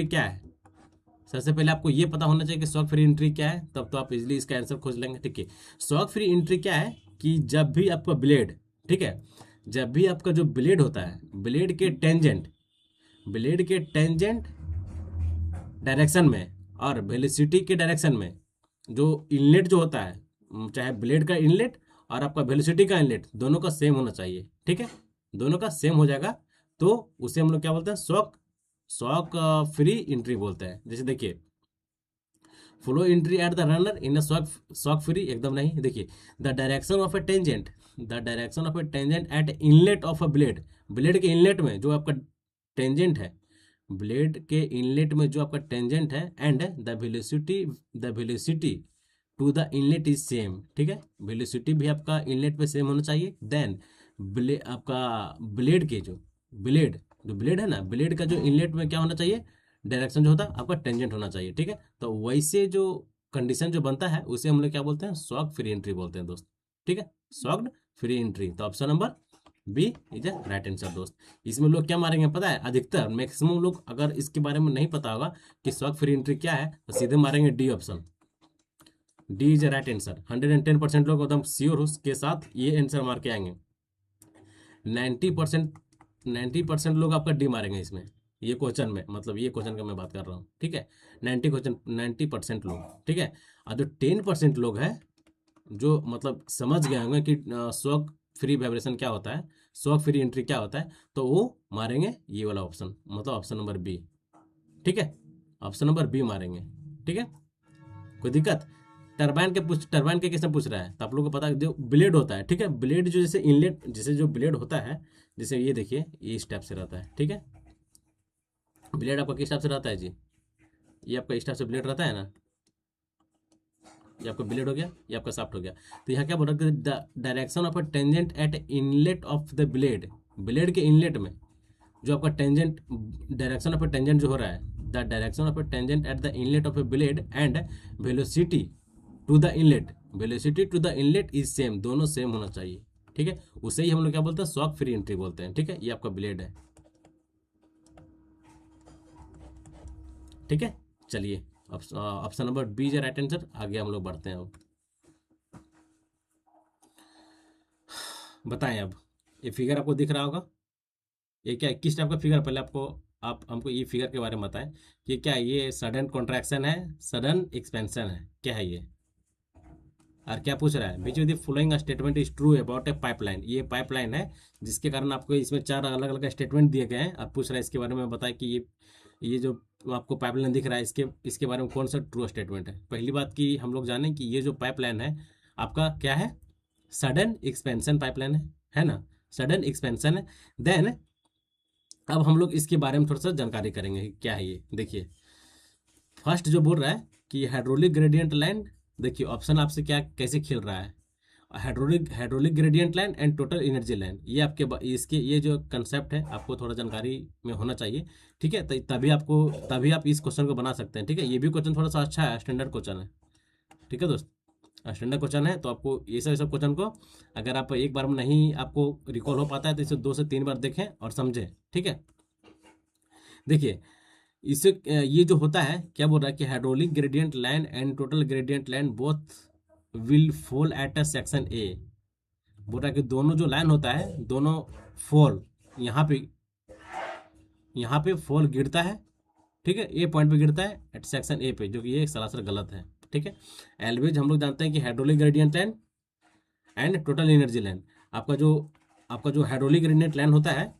क्या है। सबसे पहले आपको ये पता होना चाहिए कि शॉक फ्री एंट्री क्या है, तब तो आप इजीली इसका आंसर खोज लेंगे। ठीक है, शॉक फ्री एंट्री क्या है कि जब भी आपका ब्लेड, ठीक है, जब भी आपका जो ब्लेड होता है, ब्लेड के टेंजेंट डायरेक्शन में और वेलोसिटी के डायरेक्शन में, जो इनलेट जो होता है, चाहे ब्लेड का इनलेट और आपका वेलोसिटी का इनलेट, दोनों का सेम होना चाहिए। ठीक है, दोनों का सेम हो जाएगा तो उसे हम लोग क्या बोलते हैं, शॉक फ्री एंट्री बोलते हैं। जैसे देखिए, flow entry at the runner in a shock free, एकदम नहीं। देखिए, the direction of A tangent at inlet of a blade के इनलेट में जो आपका टेंजेंट है, ब्लेड के इनलेट में जो आपका टेंजेंट है and the velocity to the inlet is same, ठीक है, वेलोसिटी भी आपका इनलेट पे सेम होना चाहिए। देन आपका ब्लेड के जो ब्लेड है ना, ब्लेड का जो इनलेट में क्या होना चाहिए, डायरेक्शन जो होता है आपका टेंजेंट होना चाहिए, ठीक है। तो वैसे जो कंडीशन जो बनता है उसे हम लोग क्या बोलते हैं, शॉक फ्री एंट्री बोलते हैं दोस्त, ठीक है, शॉक्ड फ्री एंट्री। तो option number B is a right answer दोस्त। इसमें लोग क्या मारेंगे पता है, अधिकतर मैक्सिमम लोग अगर इसके बारे में नहीं पता होगा कि शॉक फ्री एंट्री क्या है तो सीधे मारेंगे D option, D is a right answer. 110% लोग एकदम श्योर के साथ ये आंसर मार के आएंगे। 90% 90% लोग आपका डी मारेंगे इसमें, ये क्वेश्चन में, मतलब ये क्वेश्चन का मैं बात कर रहा हूँ, ठीक है। 90% लोग, ठीक है। और जो 10% लोग हैं जो मतलब समझ गए होंगे कि शॉक फ्री वाइब्रेशन क्या होता है, शॉक फ्री एंट्री क्या होता है, तो वो मारेंगे ये वाला ऑप्शन, मतलब ऑप्शन नंबर बी, ठीक है, ऑप्शन नंबर बी मारेंगे, ठीक है। कोई दिक्कत? टरबाइन के किसने पूछ रहा है, तो आप लोगों को पता है जो ब्लेड होता है, ठीक है, ब्लेड जो जैसे इनलेट, जैसे जो ब्लेड होता है, जैसे ये देखिए ये इस टाइप से रहता है, ठीक है। ब्लेड आपका किस टाइप से रहता है जी, ये आपका इस टाइप से ब्लेड रहता है ना, ये आपका ब्लेड हो गया, ये आपका शाफ्ट हो गया। तो यहाँ क्या बोल रहा है, the direction of a tangent at inlet of the blade, blade के इनलेट में जो आपका tangent, direction of a tangent जो हो रहा है, the direction of a tangent at the inlet of a blade and velocity to the inlet, velocity to the inlet is same, दोनों same होना चाहिए, ठीक है। उसे ही हम लोग क्या बोलते हैं, शॉक फ्री एंट्री बोलते हैं, ठीक है। ये आपका ब्लेड है, ठीक है। चलिए option number B is right answer. आगे हम लोग बढ़ते हैं अब, बताएं अब, ये फिगर आपको दिख रहा होगा, ये क्या है, किस टाइप का फिगर, पहले आपको आप हमको ये फिगर के बारे में बताएं कि क्या है, ये सडन कॉन्ट्रैक्शन है, सडन एक्सपेंशन है, क्या है ये, और क्या पूछ रहा है, which of the following statement is true about A pipeline, ये पाइपलाइन है जिसके कारण आपको इसमें 4 अलग अलग स्टेटमेंट दिए गए हैं, आप पूछ रहा है इसके बारे में बताएं कि ये जो आपको पाइपलाइन दिख रहा है इसके बारे में कौन सा ट्रू स्टेटमेंट है। पहली बात की हम लोग जानें कि ये जो पाइपलाइन है आपका क्या है, सडन एक्सपेंशन पाइपलाइन है ना, सडन एक्सपेंशन है। देन अब हम लोग इसके बारे में थोड़ा सा जानकारी करेंगे क्या है ये। देखिए फर्स्ट जो बोल रहा है कि हाइड्रोलिक ग्रेडियंट लाइन, देखिए ऑप्शन आपसे क्या कैसे खेल रहा है, hydraulic gradient line and total energy line, ये आपके इसके ये जो कंसेप्ट है आपको थोड़ा जानकारी में होना चाहिए, ठीक है। तभी आप इस क्वेश्चन को बना सकते हैं, ठीक है। ये भी क्वेश्चन थोड़ा सा अच्छा है, स्टैंडर्ड क्वेश्चन है, ठीक है दोस्त, स्टैंडर्ड क्वेश्चन है। तो आपको ये सब क्वेश्चन को अगर आप एक बार में नहीं आपको रिकॉल हो पाता है तो इसे 2 से 3 बार देखें और समझें, ठीक है। देखिए इससे ये जो होता है क्या बोल रहा है कि hydraulic gradient line and total gradient line both will fall at a section A, बोल रहा है कि दोनों जो लाइन होता है दोनों फॉल यहाँ पे फॉल गिरता है, ठीक है, ए पॉइंट पे गिरता है एट सेक्शन ए पे, जो कि ये सरासर गलत है, ठीक है। एलवेज हम लोग जानते हैं कि hydraulic gradient line and total energy line, आपका जो हाइड्रोलिक ग्रेडियंट लाइन होता है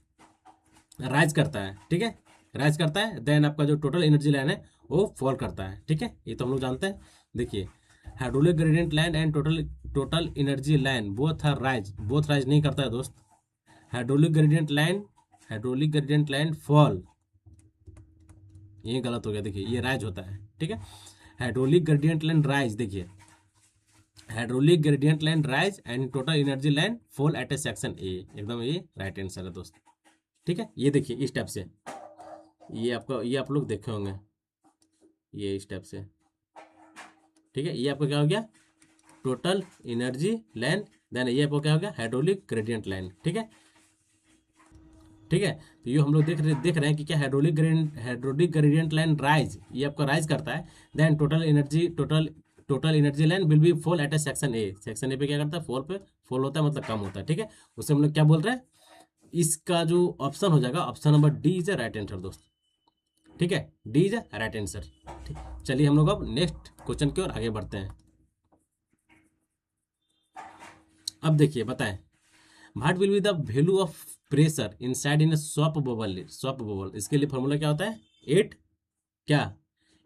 राइज करता है, ठीक है, राइज करता है। देन आपका जो टोटल एनर्जी लाइन है वो फॉल करता है, ठीक है, ये तो हम लोग जानते हैं। देखिए hydraulic gradient line and total energy line both rise नहीं करता है दोस्त। हाइड्रोलिक ग्रेडियंट लाइन फॉल, ये गलत हो गया, देखिए ये राइज होता है, ठीक है। हाइड्रोलिक ग्रेडियंट लाइन राइज, देखिए hydraulic gradient line rise and total energy line fall at a section ए, एकदम ये राइट आंसर है दोस्त, ठीक है। ये देखिए इस टाइप से, ये आप लोग देखे होंगे, ये इस टाइप से, ठीक है। ये आपका क्या हो गया, टोटल एनर्जी लाइन, देन ये आपको क्या हो गया, हाइड्रोलिक ग्रेडियंट लाइन, ठीक है, ठीक है। तो ये हम लोग देख रहे हैं कि क्या हाइड्रोलिक ग्रेडियंट लाइन राइज, ये आपका राइज करता है। Then total energy line will be fall at a section A, section A पे क्या करता है, फॉल होता है, मतलब कम होता है, ठीक है। उससे हम लोग क्या बोल रहे हैं, इसका जो ऑप्शन हो जाएगा option number D is a right answer दोस्त, ठीक है, D is a right answer. ठीक, चलिए हम लोग अब नेक्स्ट क्वेश्चन की ओर आगे बढ़ते हैं। अब देखिए बताएं, what will be the value of pressure inside in swap bubble, इसके लिए फॉर्मूला क्या होता है, 8 क्या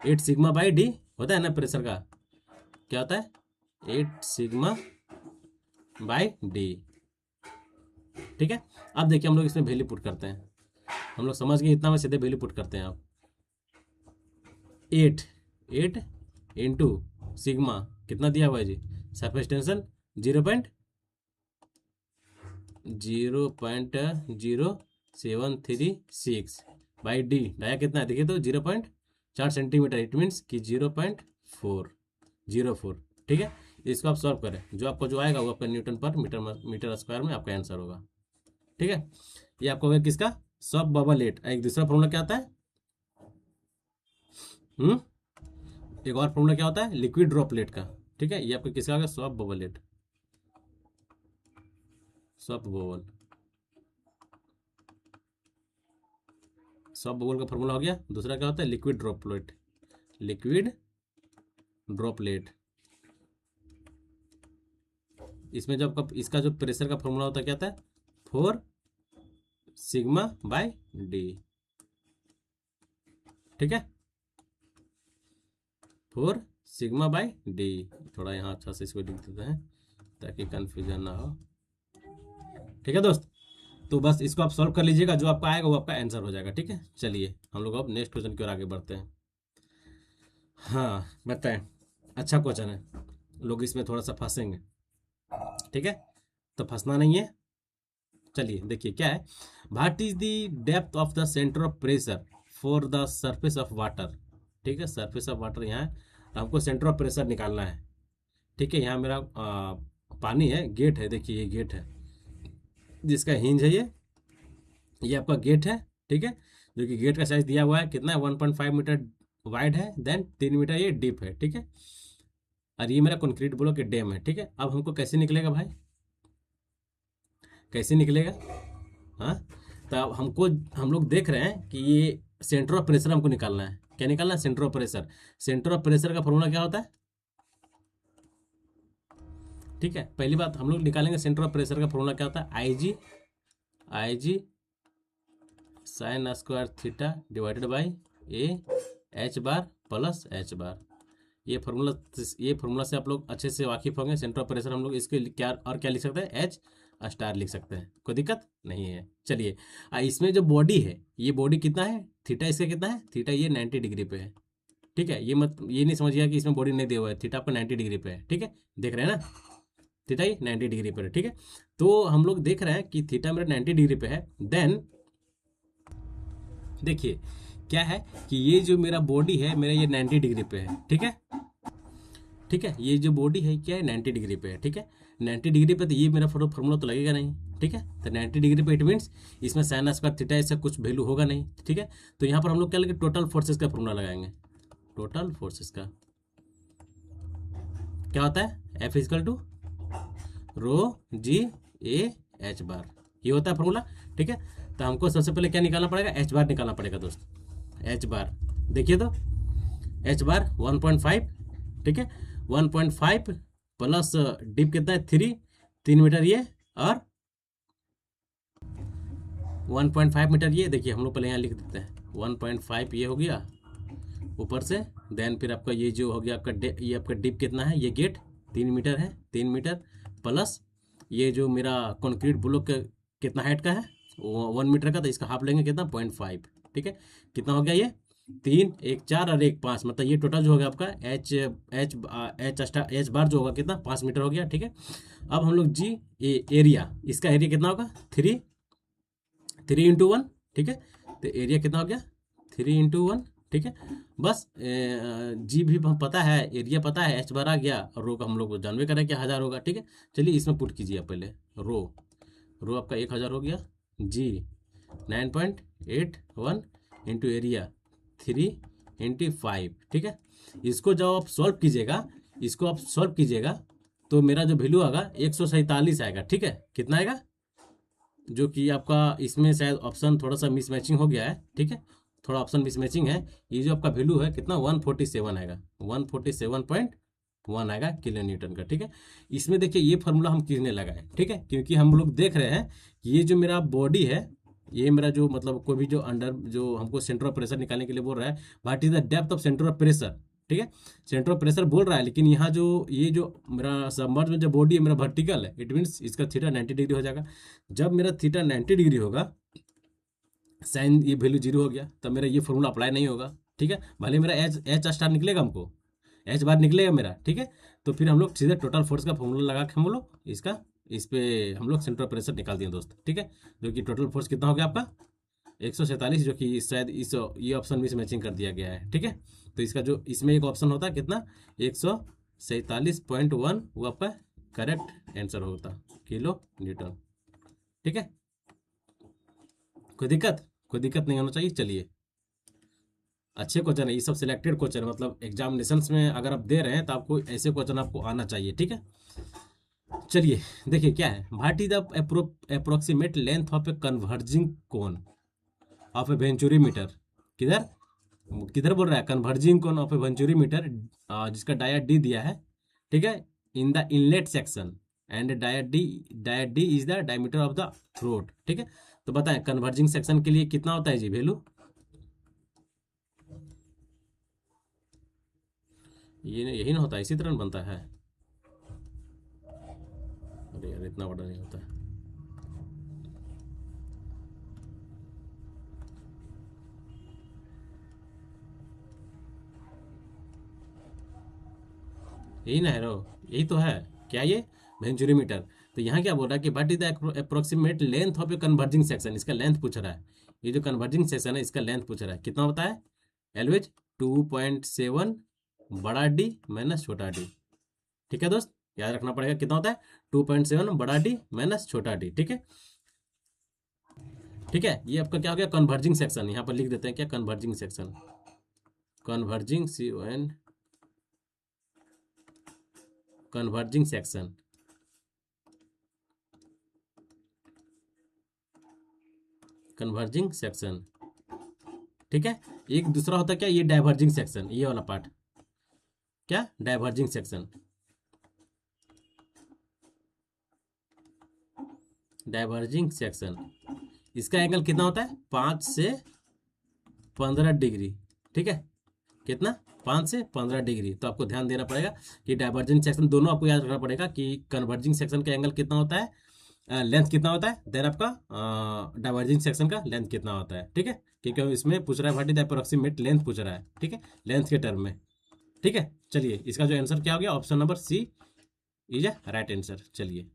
8 सिग्मा बाई डी होता है ना प्रेशर का, क्या होता है 8 सिग्मा बाई डी, ठीक है। अब देखिए हम लोग इसमें वैल्यू पुट करते हैं, हम लोग समझ गए इतना, में सीधे वैल्यू पुट करते हैं आप। 8 इंटू सिग्मा कितना दिया हुआ है जी, surface tension 0.0736 by D, dia कितना है देखिए तो 0.4 सेंटीमीटर, इट मीन्स कि 0.404। ठीक है, इसको आप सॉल्व करें, जो आपको जो आएगा वो आपका न्यूटन पर मीटर स्क्वायर में आपका आंसर होगा। ठीक है, ये आपको होगा किसका, सब बबल एट। एक दूसरा फॉर्मूला क्या आता है, एक और फॉर्मूला क्या होता है लिक्विड ड्रॉपलेट का। ठीक है, ये आपका किसका होगा, सब बबल एट, सब बबल, सब बबल का फॉर्मूला हो गया। दूसरा क्या होता है लिक्विड ड्रॉपलेट, लिक्विड ड्रॉपलेट। इसमें जब इसका जो प्रेशर का फॉर्मूला होता है क्या होता है, 4 सिग्मा बाय डी। ठीक है, 4 सिग्मा बाय डी। थोड़ा यहाँ अच्छा से इसको लिख देते हैं ताकि कंफ्यूजन ना हो। ठीक है दोस्त, तो बस इसको आप सॉल्व कर लीजिएगा, जो आपका आएगा वो आपका आंसर हो जाएगा। ठीक है, चलिए हम लोग अब नेक्स्ट क्वेश्चन की ओर आगे बढ़ते हैं। हाँ बताएं, अच्छा क्वेश्चन है, लोग इसमें थोड़ा सा फंसेंगे। ठीक है, तो फंसना नहीं है। चलिए देखिए क्या है, what is the depth of the centre of pressure for the surface of water. ठीक है, सरफेस ऑफ वाटर यहाँ है, तो हमको सेंटर ऑफ प्रेशर निकालना है। ठीक है, यहाँ मेरा पानी है, गेट है, देखिए ये गेट है जिसका हिंज है, ये आपका गेट है। ठीक है, जो कि गेट का साइज दिया हुआ है कितना है, 1.5 मीटर वाइड है, देन 3 मीटर ये डीप है। ठीक है, और ये मेरा कंक्रीट ब्लॉक के डैम है। ठीक है, अब हमको कैसे निकलेगा भाई, कैसे निकलेगा। हाँ, तो अब हमको, हम लोग देख रहे हैं कि ये सेंटर ऑफ प्रेशर हमको निकालना है। क्या निकालना है, centre of pressure. Centre of pressure का फॉर्मूला क्या होता है। ठीक है, पहली बात हम लोग निकालेंगे सेंटर ऑफ प्रेशर का फॉर्मूला क्या होता है, I G sine square theta divided by A H bar plus H bar. ये फॉर्मूला से आप लोग अच्छे से वाकिफ होंगे। सेंटर ऑफ प्रेशर हम लोग इसके क्या और क्या लिख सकते हैं, एच स्टार लिख सकते हैं, कोई दिक्कत नहीं है। चलिए, इसमें जो बॉडी है, ये बॉडी कितना है, थीटा इसका कितना है, थीटा ये 90 डिग्री पे है। ठीक है, ये नहीं समझिएगा कि इसमें बॉडी नहीं दिया हुआ है, थीटा आपका 90 डिग्री पे है। ठीक है, देख रहे हैं ना, थीटा ये 90 डिग्री पर है। ठीक है, तो हम लोग देख रहे हैं कि थीटा मेरा 90 डिग्री पे है। देन देखिए क्या है कि ये जो मेरा बॉडी है मेरा ये 90 डिग्री पे है। ठीक है, ठीक है, ये जो बॉडी है क्या है 90 डिग्री पे है। ठीक है, 90 डिग्री पे तो ये मेरा फॉर्मूला तो लगेगा नहीं। ठीक है, तो 90 डिग्री पे इट मीन्स इसमें साइन स्क्वायर थीटा ऐसा कुछ वैल्यू होगा नहीं। ठीक है, तो यहाँ पर हम लोग क्या लगेंगे, टोटल फोर्सेस का फॉर्मूला लगाएंगे। टोटल फोर्सेस का क्या होता है, F is equal to rho g A H bar, ये होता है फॉर्मूला। ठीक है, तो हमको सबसे पहले क्या निकालना पड़ेगा, एच बार निकालना पड़ेगा दोस्त। एच बार देखिए तो, एच बार 1.5। ठीक है, 1.5 प्लस डीप कितना है 3 मीटर ये, और 1.5 मीटर ये। देखिए हम लोग पहले यहाँ लिख देते हैं, 1.5 ये हो गया ऊपर से, देन फिर आपका ये जो हो गया आपका ये आपका डीप कितना है, ये गेट 3 मीटर है, 3 मीटर प्लस ये जो मेरा कंक्रीट ब्लॉक कितना हाइट का है, 1 मीटर का, तो इसका हाफ लेंगे कितना 0.5। ठीक है, कितना हो गया ये 3, 1 4 और 1 5, मतलब ये टोटल जो होगा आपका एच एच एच बार जो होगा कितना 5 मीटर हो गया। ठीक है, अब हम लोग जी एरिया, इसका एरिया कितना होगा 3 इंटू 1। ठीक है, तो एरिया कितना हो गया 3 इंटू 1। ठीक है, बस जी भी हम पता है, एरिया पता है, एच बार आ गया, और रो का हम लोग जानवे करें कि 1000 होगा। ठीक है, चलिए इसमें पुट कीजिए आप पहले, रो आपका 1000 हो गया, जी 9.81 इंटू एरिया 3 × 5। ठीक है, इसको जब आप सॉल्व कीजिएगा, तो मेरा जो वैल्यू आएगा 147 आएगा। ठीक है, कितना आएगा, जो कि आपका इसमें शायद ऑप्शन थोड़ा सा मिसमैचिंग हो गया है। ठीक है, थोड़ा ऑप्शन मिसमैचिंग है, ये जो आपका वैल्यू है कितना 147 आएगा, 147.1 आएगा किलो न्यूटन का। ठीक है, इसमें देखिए ये फॉर्मूला हम किसने लगाए। ठीक है, क्योंकि हम लोग देख रहे हैं कि ये जो मेरा बॉडी है, ये मेरा जो मतलब कोई भी जो अंडर जो हमको सेंटर ऑफ प्रेशर निकालने के लिए बोल रहा है, what is the depth of centre of pressure. ठीक है, सेंटर ऑफ प्रेशर बोल रहा है, लेकिन यहाँ जो ये जो मेरा सबमर्ज में जो बॉडी है मेरा वर्टिकल है, इट मीन्स इसका थीटा 90 डिग्री हो जाएगा। जब मेरा थीटा 90 डिग्री होगा, साइन ये वैल्यू जीरो हो गया, तब मेरा ये फॉर्मूला अप्लाई नहीं होगा। ठीक है, भले मेरा एच स्टार निकलेगा, हमको एच बार निकलेगा मेरा। ठीक है, तो फिर हम लोग सीधे टोटल फोर्स का फॉर्मूला लगा के हम लोग इसका इस पे हम लोग सेंटर ऑफ प्रेशर निकाल दिए दोस्त। ठीक है, जो कि टोटल फोर्स कितना हो गया आपका 147, जो कि शायद इस ये ऑप्शन में से मैचिंग कर दिया गया है। ठीक है, तो इसका जो इसमें एक ऑप्शन होता है कितना 147.1, वो आपका करेक्ट आंसर होता किलो न्यूटन। ठीक है, कोई दिक्कत नहीं होना चाहिए। चलिए, अच्छे क्वेश्चन है ये सब, सिलेक्टेड क्वेश्चन है, मतलब एग्जामिनेशंस में अगर आप दे रहे हैं तो आपको ऐसे क्वेश्चन आपको आना चाहिए। ठीक है, चलिए देखिए क्या है, what is the approximate length of a converging cone of a venturi meter. किधर किधर बोल रहा है, converging cone of a venturi meter, जिसका डाया डी दिया है। ठीक है, in the inlet section and dia D is the diameter of the throat. ठीक है, तो बताएं कन्वर्जिंग सेक्शन के लिए कितना होता है जी वैल्यू। ये यही ना होता है, इसी तरह बनता है। अरे यार इतना बड़ा नहीं होता है। यही ना है रो, यही तो है क्या ये वेंचुरी मीटर। तो यहाँ क्या बोल रहा है कि what is the approximate length of a converging section, इसका लेंथ पूछ रहा है। ये जो कन्वर्जिंग सेक्शन है इसका लेंथ पूछ रहा है, कितना होता है एलवेज 2.7 बड़ा डी माइनस छोटा डी। ठीक है दोस्त, याद रखना पड़ेगा कितना होता है 2.7 बड़ा डी माइनस छोटा डी। ठीक है, ठीक है, ये आपका क्या हो गया कन्वर्जिंग सेक्शन। यहाँ पर लिख देते हैं क्या converging section, converging CON converging section. Converging section, ठीक है। एक दूसरा होता है क्या, ये डाइवर्जिंग सेक्शन, ये वाला पार्ट क्या डाइवर्जिंग सेक्शन। डाइवर्जिंग सेक्शन इसका एंगल कितना होता है 5 से 15 डिग्री। ठीक है, कितना 5 से 15 डिग्री। तो आपको ध्यान देना पड़ेगा कि डाइवर्जिंग सेक्शन दोनों आपको याद रखना पड़ेगा कि कन्वर्जिंग सेक्शन का एंगल कितना होता है, लेंथ कितना होता है, देन आपका डाइवर्जिंग सेक्शन का लेंथ कितना होता है। ठीक है, क्योंकि इसमें पूछ रहा है what is the approximate length पूछ रहा है। ठीक है, लेंथ के टर्म में। ठीक है, चलिए इसका जो आंसर क्या हो गया option number C is a right answer. चलिए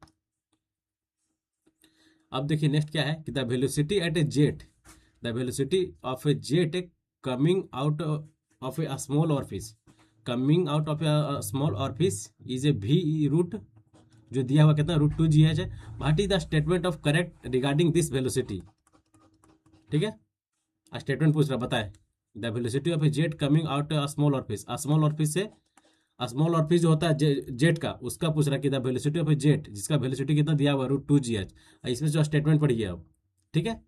अब देखिए नेक्स्ट क्या है कि the velocity at a jet, the velocity of a jet coming out of a small orifice, coming out of a small orifice is a V root, जो दिया हुआ कितना √2 GH है। What is the statement of correct regarding this velocity. ठीक है, statement पूछ रहा, बताए the velocity of a jet coming out small ऑरफिस, small ऑरफिस से, स्मॉल ऑरफिस जो होता है जेट का, उसका पूछ रहा है कि the velocity of a jet, जिसका वेलोसिटी कितना दिया हुआ √2 GH। इसमें जो स्टेटमेंट पढ़िए अब। ठीक है,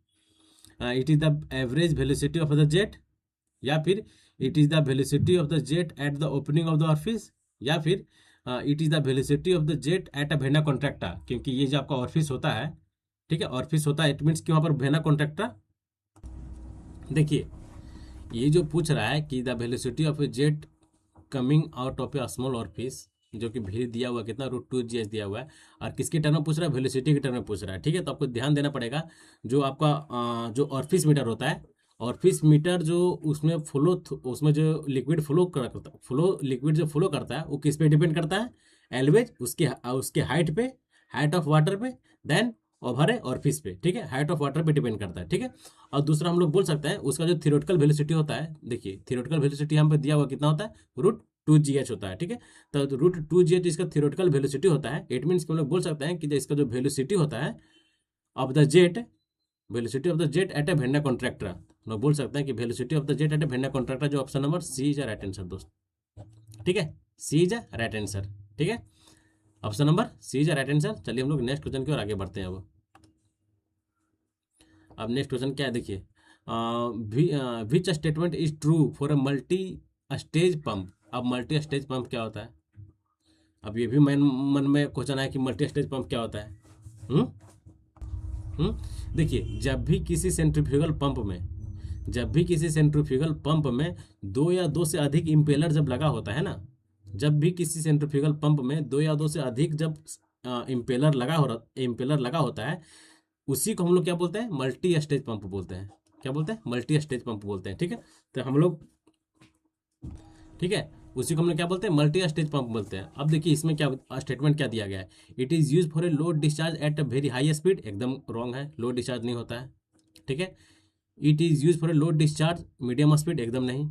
it is the average velocity of the jet, या फिर it is the velocity of the jet at the opening of the ऑरफिस, या फिर it is the velocity of the jet at a vena contracta, क्योंकि ये जो आपका ऑरफिस होता है, ठीक है, ऑरफिस होता है, इट मीन्स कि वहाँ पर वेना कॉन्ट्रैक्टा। देखिए ये जो पूछ रहा है कि the velocity of a jet coming out of a small ऑरफिस, जो कि भी दिया हुआ कितना √2 GH दिया हुआ है, और किसके टर्म में पूछ रहा है वेलोसिटी के टर्म में पूछ रहा है। ठीक है, तो आपको ध्यान देना पड़ेगा जो आपका जो ऑरफिस मीटर होता है, ऑरफिस मीटर जो उसमें उसमें जो लिक्विड फ्लो लिक्विड जो फ्लो करता है वो किस पे डिपेंड करता है, एलवेज उसके हाइट पे, हाइट ऑफ वाटर पे, देन ओवर है ऑरफिस पे। ठीक है, हाइट ऑफ वाटर पे डिपेंड करता है। ठीक है, और दूसरा हम लोग बोल सकते हैं उसका जो थियोरेटिकल वेलोसिटी होता है, देखिए थियोरेटिकल वेलोसिटी हम पे दिया हुआ कितना होता है √2 GH होता है। ठीक है, तो √2 GH इसका थियोरेटिकल वेलोसिटी होता है। इट मीन्स हम लोग बोल सकते हैं कि इसका जो वेलोसिटी होता है of the jet, velocity of the jet at a vena contractor, हम लोग बोल सकते हैं कि velocity of the jet at a vena contractor, जो option number C is right answer दोस्त। ठीक है, सी इज राइट आंसर। ठीक है, option number C is right answer. चलिए हम लोग नेक्स्ट क्वेश्चन की ओर आगे बढ़ते हैं। अब नेक्स्ट क्वेश्चन क्या है, देखिए which statement is true for a multi stage pump. अब मल्टी स्टेज पंप क्या होता है, अब ये भी मन में क्वेश्चन है कि मल्टी स्टेज पंप क्या होता है। देखिए जब भी किसी सेंट्रीफ्यूगल पंप में दो या दो से अधिक इम्पेलर जब लगा होता है ना, जब भी किसी सेंट्रीफ्यूगल पंप में दो या दो से अधिक जब इम्पेलर लगा होता है, उसी को हम लोग क्या बोलते हैं मल्टी स्टेज पंप बोलते हैं। क्या बोलते हैं, मल्टी स्टेज पंप बोलते हैं। ठीक है, तो हम लोग, ठीक है, उसी को हम लोग क्या बोलते हैं, मल्टी स्टेज पंप बोलते हैं। अब देखिए इसमें क्या स्टेटमेंट क्या दिया गया है, it is use for a low discharge at a very high speed, एकदम रॉन्ग है, लो डिस्चार्ज नहीं होता है। ठीक है, it is use for a low discharge medium speed, एकदम नहीं।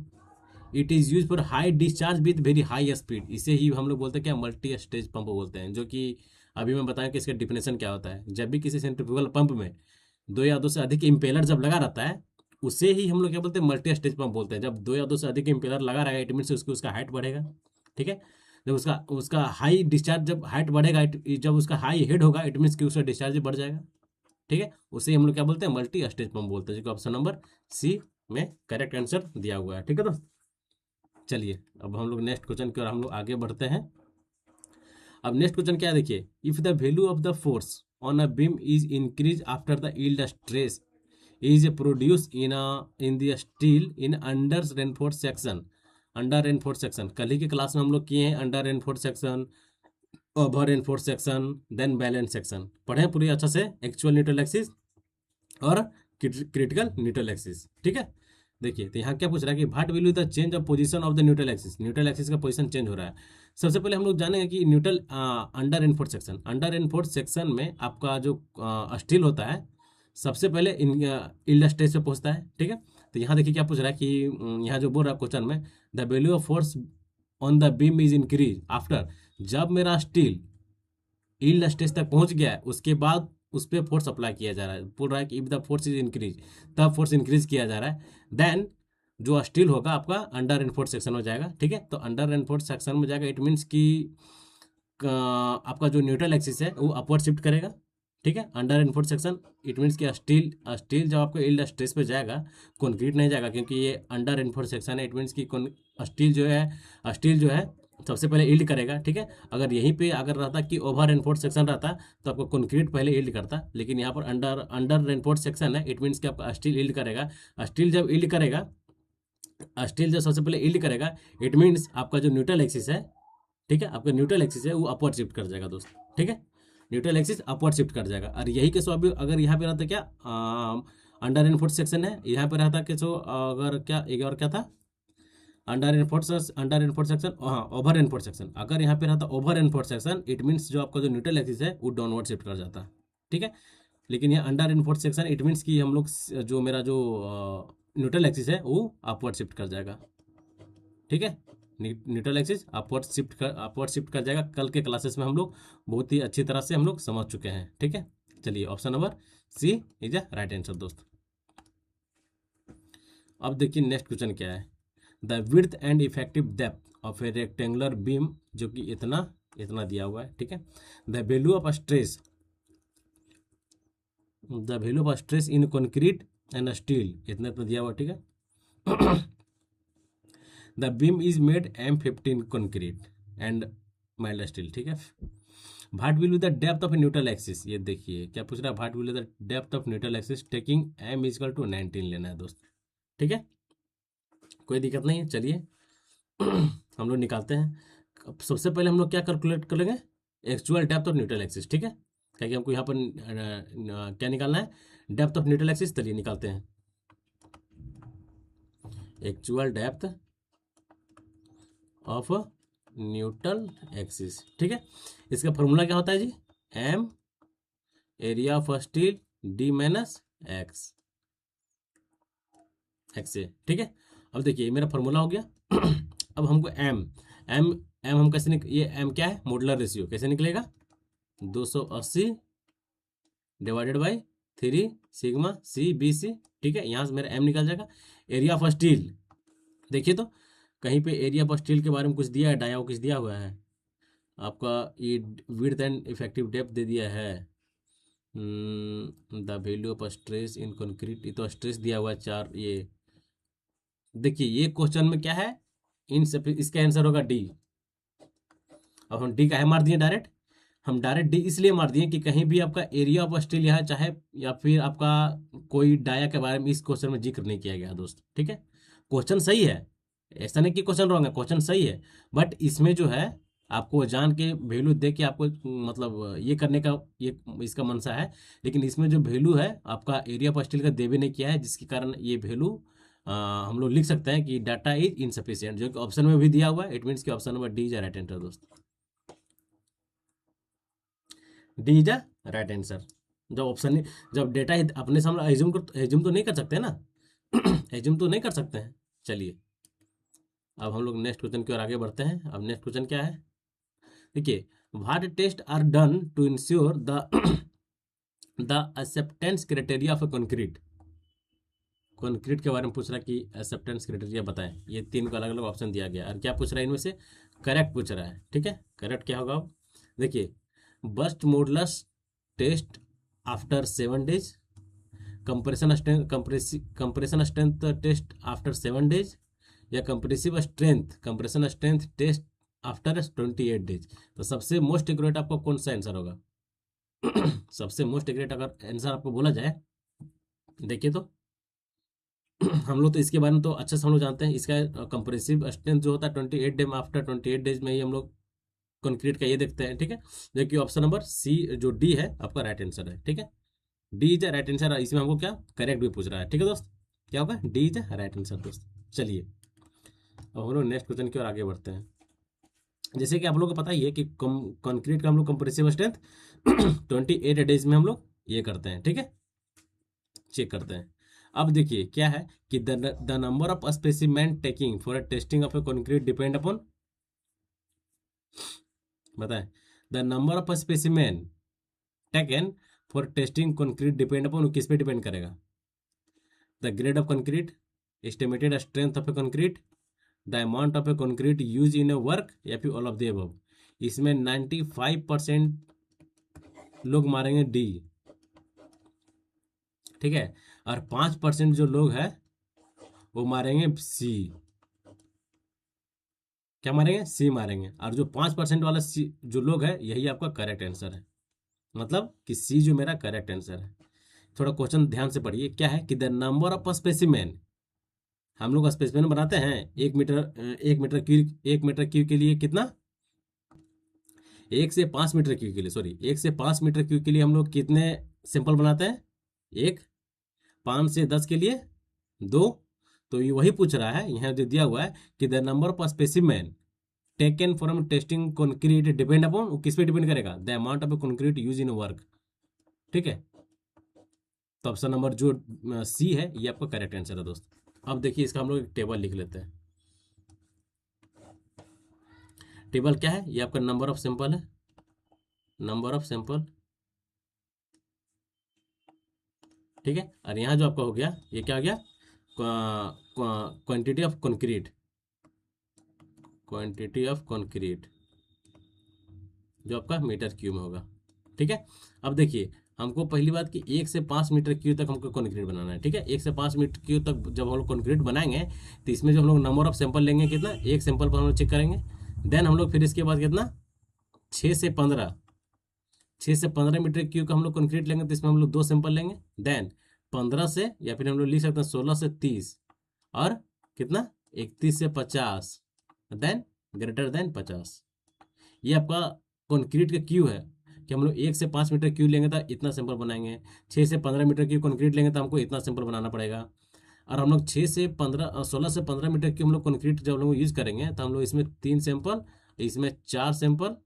It is use for high discharge with very high speed, इसे ही हम लोग बोलते हैं क्या, मल्टी स्टेज पंप बोलते हैं। जो कि अभी मैं बताएं कि इसका डिफिनेशन क्या होता है। जब भी किसी सेंट्रीफ्यूगल पंप में दो या दो से अधिक इम्पेलर जब लगा रहता है, उसे ही हम लोग क्या बोलते हैं, मल्टी स्टेज पंप बोलते हैं। जब दो या दो से अधिक इम्पेलर लगा रहेगा, इट मीन उसका हाइट बढ़ेगा। ठीक है, जब उसका उसका हाई डिस्चार्ज, जब हाइट बढ़ेगा, जब उसका हाई हेड होगा, इट मीन कि उसका डिस्चार्ज भी बढ़ जाएगा। ठीक है, उसे हम लोग क्या बोलते हैं, मल्टी स्टेज पंप बोलते हैं, जो कि ऑप्शन नंबर सी में करेक्ट आंसर दिया हुआ है। ठीक है दोस्त, चलिए अब हम लोग नेक्स्ट क्वेश्चन की ओर हम लोग आगे बढ़ते हैं। अब नेक्स्ट क्वेश्चन क्या है, देखिए, if the value of the force on a beam is increase after the yield stress is produced in the steel in under reinforced section, under reinforce section. कल ही के क्लास में हम लोग किए हैं under reinforce section, over reinforce section, then balance section, पढ़े पूरी अच्छा से, एक्चुअल न्यूट्रल एक्सिस और क्रिटिकल न्यूट्रल एक्सिस। ठीक है, देखिए तो यहाँ क्या पूछ रहा है कि what will be the change of position of the neutral axis, neutral axis का पोजीशन चेंज हो रहा है। सबसे पहले हम लोग जानेंगे कि neutral under reinforce section, under reinforce section में आपका जो स्टील होता है, सबसे पहले इल्ड स्टेज पे पहुंचता है। ठीक है, तो यहाँ देखिए क्या पूछ रहा है कि यहाँ जो बोल रहा है क्वेश्चन में, the value of force on the beam is increase after, जब मेरा स्टील इल्ड स्टेज तक पहुंच गया है, उसके बाद उस पर फोर्स अप्लाई किया जा रहा है। बोल रहा है कि if the force is increase, तब फोर्स इंक्रीज किया जा रहा है, देन जो स्टील होगा आपका अंडर रेनफोर्स सेक्शन में जाएगा। ठीक है, तो अंडर रेनफोर्स सेक्शन में जाएगा, इट मीन्स कि आपका जो न्यूट्रल एक्सिस है वो अपवर्ड शिफ्ट करेगा। ठीक है, under reinforce section, it means कि स्टील जब आपको इल्ड स्ट्रेस पे जाएगा, कंक्रीट नहीं जाएगा, क्योंकि ये अंडर रेनफोर्स सेक्शन है। इट मीन्स कि स्टील जो है सबसे पहले ईल्ड करेगा। ठीक है, अगर यहीं पे अगर रहता कि ओवर रेनफोर्स सेक्शन रहता तो आपको कंक्रीट पहले ईल्ड करता, लेकिन यहाँ पर अंडर रेनफोर्स सेक्शन है, इट मीन्स कि आपका स्टील ईल्ड करेगा। स्टील जब ईल्ड करेगा, स्टील जब सबसे पहले ईल्ड करेगा, इट मीन्स आपका जो न्यूट्रल एक्सिस है, ठीक है, आपका न्यूट्रल एक्सिस है वो अपवर्ड शिफ्ट कर जाएगा दोस्त। ठीक है, न्यूट्रल एक्सिस अपवर्ड शिफ्ट कर जाएगा। और यही केस अभी अगर यहाँ पे रहता क्या, अंडर रेनफोर्स सेक्शन है, यहाँ पे रहता कि जो अगर क्या, एक और क्या था, अंडर रेनफोर्स सेक्शन, हाँ ओवर रेनफोर्स सेक्शन, अगर यहाँ पे रहता over reinforce section, it means जो आपका जो न्यूट्रल एक्सिस है वो डाउनवर्ड शिफ्ट कर जाता। ठीक है, लेकिन ये under reinforce section, it means कि हम लोग जो मेरा जो न्यूट्रल एक्सिस है वो अपवर्ड शिफ्ट कर जाएगा। ठीक है, न्यूट्रल एक्सिस अपवर्ड शिफ्ट कर जाएगा। कल के क्लासेस में हम लोग बहुत ही अच्छी तरह से हम लोग समझ चुके हैं। ठीक है, चलिए option number C is a right answer दोस्त। अब देखिए नेक्स्ट क्वेश्चन क्या है, the width and effective depth of a rectangular beam, जो कि इतना इतना दिया हुआ है। ठीक है, the value of stress, the value of stress in concrete and steel, इतना इतना दिया हुआ। ठीक है, the beam is made M15 concrete and mild steel. ठीक है, what will be the depth of neutral axis, ये देखिए क्या पूछ रहा है, what will be the depth of neutral axis taking M equal to 19 लेना है दोस्त। ठीक है, कोई दिक्कत नहीं है, चलिए हम लोग निकालते हैं। अब सबसे पहले हम लोग क्या कैलकुलेट कर लेंगे, actual depth of neutral axis. ठीक है, क्योंकि हमको यहाँ पर क्या निकालना है, डेप्थ ऑफ न्यूट्रल एक्सिस। चलिए निकालते हैं, actual depth of neutral axis. ठीक है, इसका फॉर्मूला क्या होता है जी, M area of steel D minus x से। ठीक है, अब देखिए मेरा फॉर्मूला हो गया। अब हमको M हम कैसे ये M क्या है, मॉडुलर रेशियो, कैसे निकलेगा, 280 डिवाइडेड बाई 3 सिग्मा CBC। ठीक है, यहाँ से मेरा M निकल जाएगा। एरिया ऑफ स्टील, देखिए तो कहीं पे एरिया ऑफ स्टील के बारे में कुछ दिया है, डाया कुछ दिया हुआ है आपका, ये विड्थ एंड इफेक्टिव डेप्थ दे दिया है। The value of stress in concrete, ये तो स्ट्रेस दिया हुआ है 4। ये देखिए ये क्वेश्चन में क्या है, इन सब इसका आंसर होगा D। अब हम D का है मार दिए डायरेक्ट, हम डायरेक्ट D इसलिए मार दिए कि कहीं भी आपका एरिया ऑफ स्टील यहाँ चाहे या फिर आपका कोई डाया के बारे में इस क्वेश्चन में जिक्र नहीं किया गया दोस्त। ठीक है, क्वेश्चन सही है, ऐसा नहीं कि क्वेश्चन रॉन्ग है, क्वेश्चन सही है, बट इसमें जो है आपको वो जान के वैल्यू दे के आपको मतलब ये करने का ये इसका मनसा है, लेकिन इसमें जो वैल्यू है आपका एरिया ऑफ स्टील का देवे ने किया है, जिसके कारण ये वैल्यू हम लोग लिख सकते हैं कि डाटा इज इनसफिशियंट, जो कि ऑप्शन में भी दिया हुआ है। इट मीन्स कि option number D is right answer दोस्त, डी इज राइट आंसर। जब ऑप्शन, जब डेटा अपने सामने एज्यूम तो नहीं कर सकते ना एज्यूम तो नहीं कर सकते हैं। चलिए अब हम लोग नेक्स्ट क्वेश्चन की ओर आगे बढ़ते हैं। अब नेक्स्ट क्वेश्चन क्या है, देखिए, what test are done to ensure the the acceptance criteria of concrete. Concrete के बारे में पूछ रहा है कि एक्सेप्टेंस क्राइटेरिया बताएं। ये तीन को अलग अलग ऑप्शन दिया गया और क्या पूछ रहा है, इनमें से करेक्ट पूछ रहा है। ठीक है, करेक्ट क्या होगा, अब देखिए, bust modulus test after 7 days, compression strength test after 7 days, या compression strength test after 28 days। तो सबसे मोस्ट एक्यूरेट आपका कौन सा आंसर होगा सबसे मोस्ट एक्यूरेट अगर आंसर आपको बोला जाए, देखिए तो हम लोग तो इसके बारे में तो अच्छे से हम लोग जानते हैं। इसका कंप्रेसिव स्ट्रेंथ जो होता है 28 डे में, आफ्टर 28 days में ही हम लोग कंक्रीट का ये देखते हैं। ठीक है, देखिए ऑप्शन नंबर सी जो डी है आपका राइट आंसर है। ठीक है, डी इज राइट आंसर। इसमें हमको क्या करेक्ट भी पूछ रहा है। ठीक है दोस्त, क्या होगा, डी इज राइट आंसर दोस्त। चलिए अब हम लोग नेक्स्ट क्वेश्चन की ओर आगे बढ़ते हैं। जैसे कि आप लोगों को पता ही है कि कंक्रीट का हम लोग कंप्रेसिव स्ट्रेंथ 28 days में हम लोग ये करते हैं। ठीक है, चेक करते हैं। अब देखिए क्या है कि the number of specimen taking for testing of a concrete depend upon, बताएं, the number of specimen taken for testing concrete depend upon, किस पे डिपेंड करेगा, the grade of concrete, estimated strength of a concrete, the amount of a concrete use in a work, या फिर all of the above. इसमें 95% लोग मारेंगे D. ठीक है, और 5% जो लोग हैं वो मारेंगे सी। क्या मारेंगे, सी मारेंगे। और जो 5% वाला सी जो लोग है, यही आपका करेक्ट आंसर है। मतलब कि सी जो मेरा करेक्ट आंसर है। थोड़ा क्वेश्चन ध्यान से पढ़िए, क्या है कि द नंबर ऑफ स्पेसिमेन, हम लोग स्पेसिमेन बनाते हैं 1 मीटर क्यूब के लिए कितना, 1 से 5 मीटर क्यूब के लिए, सॉरी 1 से 5 मीटर क्यूब के लिए हम लोग कितने सैंपल बनाते हैं, एक, 5 से 10 के लिए 2। तो ये वही पूछ रहा है, यहाँ जो दिया हुआ है कि the number of specimen taken from testing concrete depend upon, वो किस पे डिपेंड करेगा, the amount of concrete use in work. ठीक है, तो ऑप्शन नंबर जो सी है ये आपका करेक्ट आंसर है दोस्त। अब देखिए इसका हम लोग एक टेबल लिख लेते हैं। टेबल क्या है, ये आपका नंबर ऑफ सैंपल है, नंबर ऑफ सैंपल। ठीक है, और यहाँ जो आपका हो गया, ये क्या हो गया, quantity of concrete, quantity of concrete जो आपका मीटर क्यूब में होगा। ठीक है, अब देखिए हमको पहली बात कि 1 से 5 मीटर क्यूब तक हमको कंक्रीट बनाना है। ठीक है, 1 से 5 मीटर क्यूब तक जब हम लोग कंक्रीट बनाएंगे तो इसमें जो हम लोग नंबर ऑफ सैंपल लेंगे कितना, एक सैंपल पर हम लोग चेक करेंगे। देन हम लोग फिर इसके बाद कितना, 6 से 15, 6 से 15 मीटर क्यूब का हम लोग कंक्रीट लेंगे, तो इसमें हम लोग 2 सैंपल लेंगे। देन 15 से, या फिर हम लोग लिख सकते हैं 16 से 30, और कितना, 31 से 50, देन ग्रेटर देन 50। ये आपका कंक्रीट का क्यू है कि हम लोग 1 से 5 मीटर क्यूब लेंगे तो इतना सैंपल बनाएंगे, 6 से 15 मीटर क्यूब कंक्रीट लेंगे तो हमको इतना सैंपल बनाना पड़ेगा। और हम लोग 16 से 15 मीटर क्यूब हम लोग कंक्रीट जब हम लोग यूज़ करेंगे तो हम लोग इसमें 3 सैंपल, इसमें 4 सैंपल।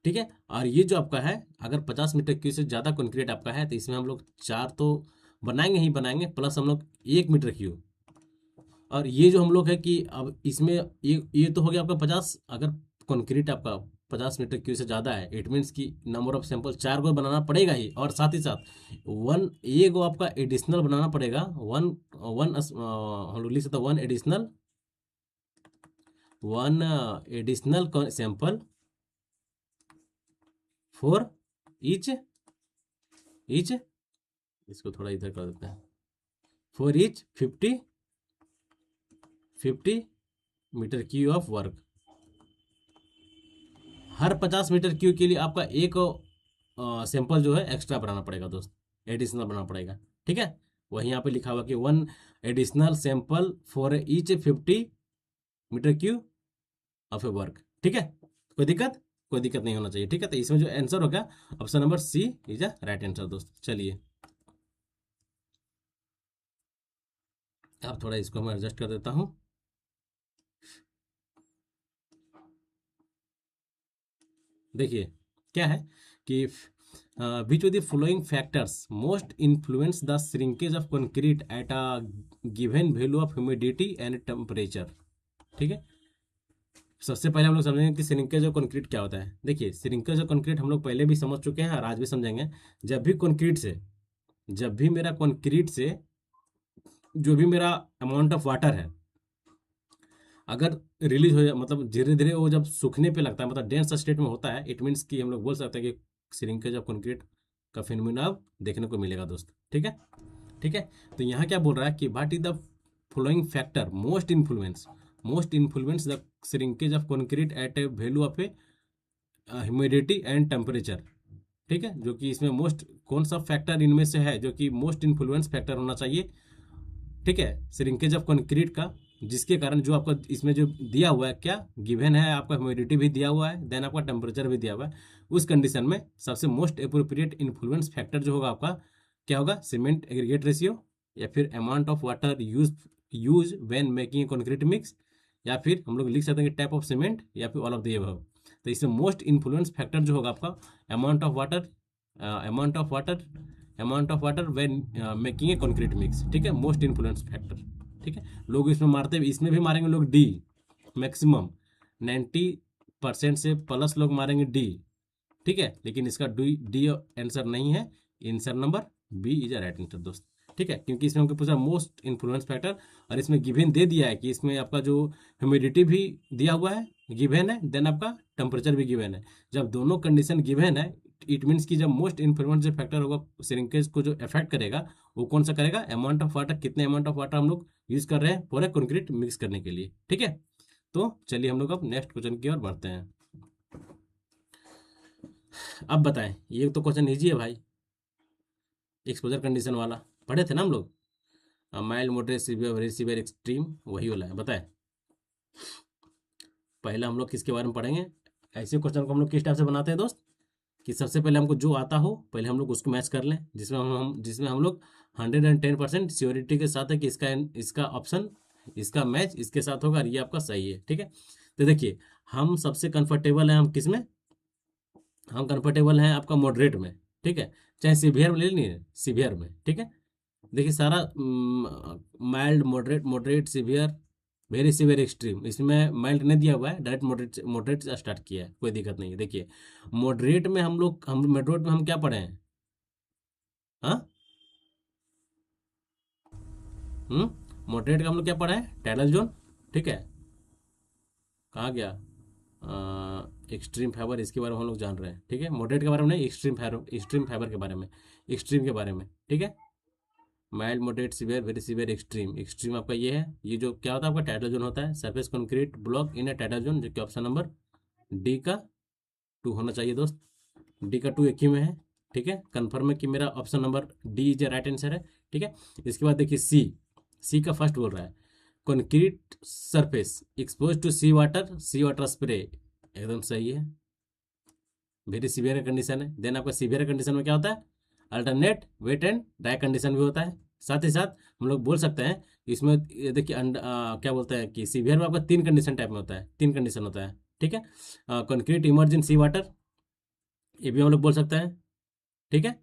ठीक है, और ये जो आपका है अगर 50 मीटर क्यूब से ज़्यादा कंक्रीट आपका है तो इसमें हम लोग 4 तो बनाएंगे ही बनाएंगे, प्लस हम लोग 1 मीटर क्यूब। और ये जो हम लोग है कि अब इसमें ये तो हो गया आपका 50। अगर कंक्रीट आपका 50 मीटर क्यूब से ज़्यादा है, इट मीन्स कि नंबर ऑफ सैंपल 4 को बनाना पड़ेगा ही, और साथ ही साथ वन ये को आपका एडिशनल बनाना पड़ेगा। वन वन हम लोग लिख सकते हैं one additional sample for each, इसको थोड़ा इधर कर देते हैं, for each 50 metre cube of work. हर 50 मीटर क्यूब के लिए आपका एक सैंपल जो है एक्स्ट्रा बनाना पड़ेगा दोस्त, एडिशनल बनाना पड़ेगा। ठीक है, वहीं यहाँ पे लिखा हुआ कि 1 additional sample for each 50 metre cube of a work. ठीक है, कोई दिक्कत, कोई दिक्कत नहीं होना चाहिए। ठीक है, तो इसमें जो आंसर होगा option number C is a right answer दोस्त। चलिए अब थोड़ा इसको मैं एडजस्ट कर देता हूँ। देखिए क्या है कि which of the following factors most influence the shrinkage of concrete at a given value of humidity and temperature. ठीक है, सबसे पहले हम लोग समझेंगे कि श्रिंकेज ऑफ कंक्रीट क्या होता है। देखिए श्रिंकेज ऑफ कंक्रीट हम लोग पहले भी समझ चुके हैं और आज भी समझेंगे। जब भी कंक्रीट से जब भी मेरा कंक्रीट से जो भी मेरा अमाउंट ऑफ वाटर है अगर रिलीज हो जाए, मतलब धीरे धीरे वो जब सूखने पे लगता है, मतलब डेंस स्टेट में होता है, इट मीन्स कि हम लोग बोल सकते हैं कि श्रिंकेज ऑफ कंक्रीट का फिनोमेना अब देखने को मिलेगा दोस्त। ठीक है, ठीक है। तो यहाँ क्या बोल रहा है कि what is the following factor most influence the shrinkage of concrete eight A value of A humidity and temperature. ठीक है, जो कि इसमें मोस्ट कौन सा फैक्टर इनमें से है जो कि मोस्ट इन्फ्लुएंस फैक्टर होना चाहिए। ठीक है, श्रिंकेज ऑफ कंक्रीट का, जिसके कारण जो आपका इसमें जो दिया हुआ है क्या गिवन है, आपका ह्यूमिडिटी भी दिया हुआ है, देन आपका टेम्परेचर भी दिया हुआ है। उस कंडीशन में सबसे मोस्ट अप्रोप्रिएट इन्फ्लुएंस फैक्टर जो होगा आपका क्या होगा, सीमेंट एग्रीगेट रेशियो, या फिर amount of water use when making a concrete mix, या फिर हम लोग लिख सकते हैं कि टाइप ऑफ सीमेंट, या फिर ऑल ऑफ द अबव। तो इसमें मोस्ट इन्फ्लुएंस फैक्टर जो होगा आपका amount of water, amount of water amount of water when making a concrete mix. ठीक है, मोस्ट इन्फ्लुएंस फैक्टर। ठीक है, लोग इसमें मारते, इसमें भी मारेंगे लोग डी, मैक्सिमम 90% से प्लस लोग मारेंगे डी। ठीक है, लेकिन इसका डी डी आंसर नहीं है, answer number B is a right answer दोस्त। ठीक है, क्योंकि इसमें हमको पूछा मोस्ट इन्फ्लुएंस फैक्टर, और इसमें गिवन दे दिया है कि इसमें आपका जो ह्यूमिडिटी भी दिया हुआ है गिवन है, देन आपका टेम्परेचर भी गिवन है। जब दोनों कंडीशन गिवन है, इट मीन्स कि जब मोस्ट इन्फ्लुएंस जो फैक्टर होगा श्रिंकेज को जो इफेक्ट करेगा, वो कौन सा करेगा, अमाउंट ऑफ वाटर, कितने अमाउंट ऑफ वाटर हम लोग यूज कर रहे हैं पूरे कंक्रीट मिक्स करने के लिए। ठीक है, तो चलिए हम लोग अब नेक्स्ट क्वेश्चन की ओर बढ़ते हैं। अब बताएं, ये तो क्वेश्चन इजी है भाई, एक्सपोजर कंडीशन वाला पढ़े थे ना हम लोग, mild moderate severe very severe extreme, वही वाला है। बताएं पहले हम लोग किसके बारे में पढ़ेंगे। ऐसे क्वेश्चन को हम लोग किस टाइप से बनाते हैं दोस्त, कि सबसे पहले हमको जो आता हो पहले हम लोग उसको मैच कर लें, जिसमें हम लोग 110% श्योरिटी के साथ है कि इसका ऑप्शन, इसका मैच इसके साथ होगा और ये आपका सही है। ठीक है, तो देखिए हम सबसे कंफर्टेबल हैं, हम किस में, हम कंफर्टेबल हैं आपका मॉडरेट में। ठीक है, चाहे सीवियर में ले लीजिए, सीवियर में। ठीक है, देखिए सारा mild moderate moderate severe very severe extreme, इसमें माइल्ड नहीं दिया हुआ है, डायरेक्ट मॉडरेट मॉडरेट से स्टार्ट किया है, कोई दिक्कत नहीं है। देखिए मॉडरेट में हम मॉडरेट में हम क्या पढ़े हैं, हाँ, मॉडरेट का हम लोग क्या पढ़े हैं, टाइडल जोन। ठीक है, कहाँ गया, एक्सट्रीम फाइबर, इसके बारे में हम लोग जान रहे हैं। ठीक है, मॉडरेट के बारे में नहीं, एक्सट्रीम फाइबर के बारे में, एक्सट्रीम के बारे में। ठीक है, mild moderate severe very severe extreme, extreme आपका ये है, ये जो क्या होता है आपका टाइडल जोन होता है, surface concrete block in A tidal zone, जो कि ऑप्शन नंबर डी का 2 होना चाहिए दोस्त। डी का 2 एक ही में है। ठीक है, कन्फर्म है कि मेरा option number D is right answer है। ठीक है, इसके बाद देखिए सी, सी का फर्स्ट बोल रहा है concrete surface expose to sea water spray, एकदम सही है, वेरी सीवियर कंडीशन है। देन आपका सीवियर कंडीशन में क्या होता है, alternate wet and dry condition भी होता है। साथ ही साथ हम लोग बोल सकते हैं इसमें, ये देखिए क्या बोलते हैं कि सीवियर में आपका 3 कंडीशन टाइप में होता है, 3 कंडीशन होता है। ठीक है, कंक्रीट इमर्जन सी वाटर, ये भी हम लोग बोल सकते हैं। ठीक है,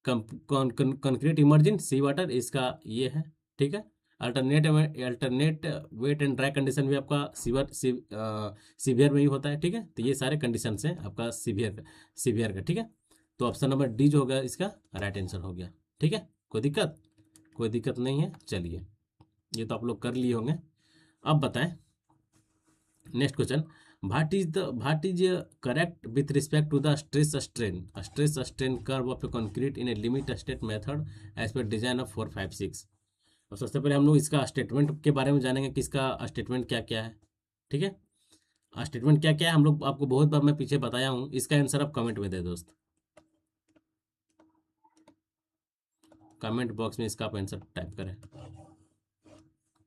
कंक्रीट इमर्जिन सी वाटर, इसका ये है। ठीक है, alternate wet and dry condition भी आपका सीवियर में ही होता है। ठीक है, तो ये सारे कंडीशन है आपका सीवियर का। ठीक है, तो ऑप्शन नंबर डी जो होगा इसका राइट आंसर हो गया। ठीक है, कोई दिक्कत, कोई दिक्कत नहीं है। चलिए ये तो आप लोग कर लिए होंगे। अब बताएं next question, what is correct with respect to the stress strain curve of a concrete in a limit state method as per design of 456। और सबसे पहले हम लोग इसका स्टेटमेंट के बारे में जानेंगे कि इसका स्टेटमेंट क्या क्या है। ठीक है, स्टेटमेंट क्या क्या है हम लोग आपको बहुत बार मैं पीछे बताया हूँ, इसका आंसर आप कमेंट में दे दोस्त, कमेंट बॉक्स में इसका आप आंसर टाइप करें।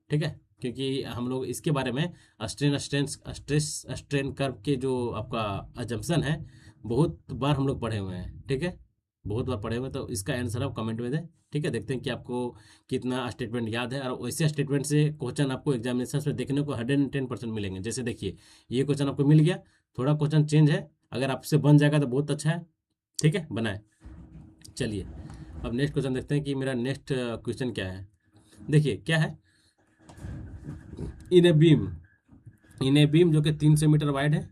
ठीक है, क्योंकि हम लोग इसके बारे में स्ट्रेन कर्व के जो आपका अजम्पशन है बहुत बार हम लोग पढ़े हुए हैं, ठीक है, बहुत बार पढ़े हुए हैं। तो इसका आंसर आप कमेंट में दें, ठीक है। देखते हैं कि आपको कितना स्टेटमेंट याद है, और वैसे स्टेटमेंट से क्वेश्चन आपको एग्जामिनेशन में देखने को 110% मिलेंगे। जैसे देखिए ये क्वेश्चन आपको मिल गया, थोड़ा क्वेश्चन चेंज है, अगर आपसे बन जाएगा तो बहुत अच्छा है, ठीक है, बनाए। चलिए अब नेक्स्ट क्वेश्चन देखते हैं कि मेरा नेक्स्ट क्वेश्चन क्या है। देखिए क्या है, इन a beam, in a beam जो कि 300 मीटर वाइड है,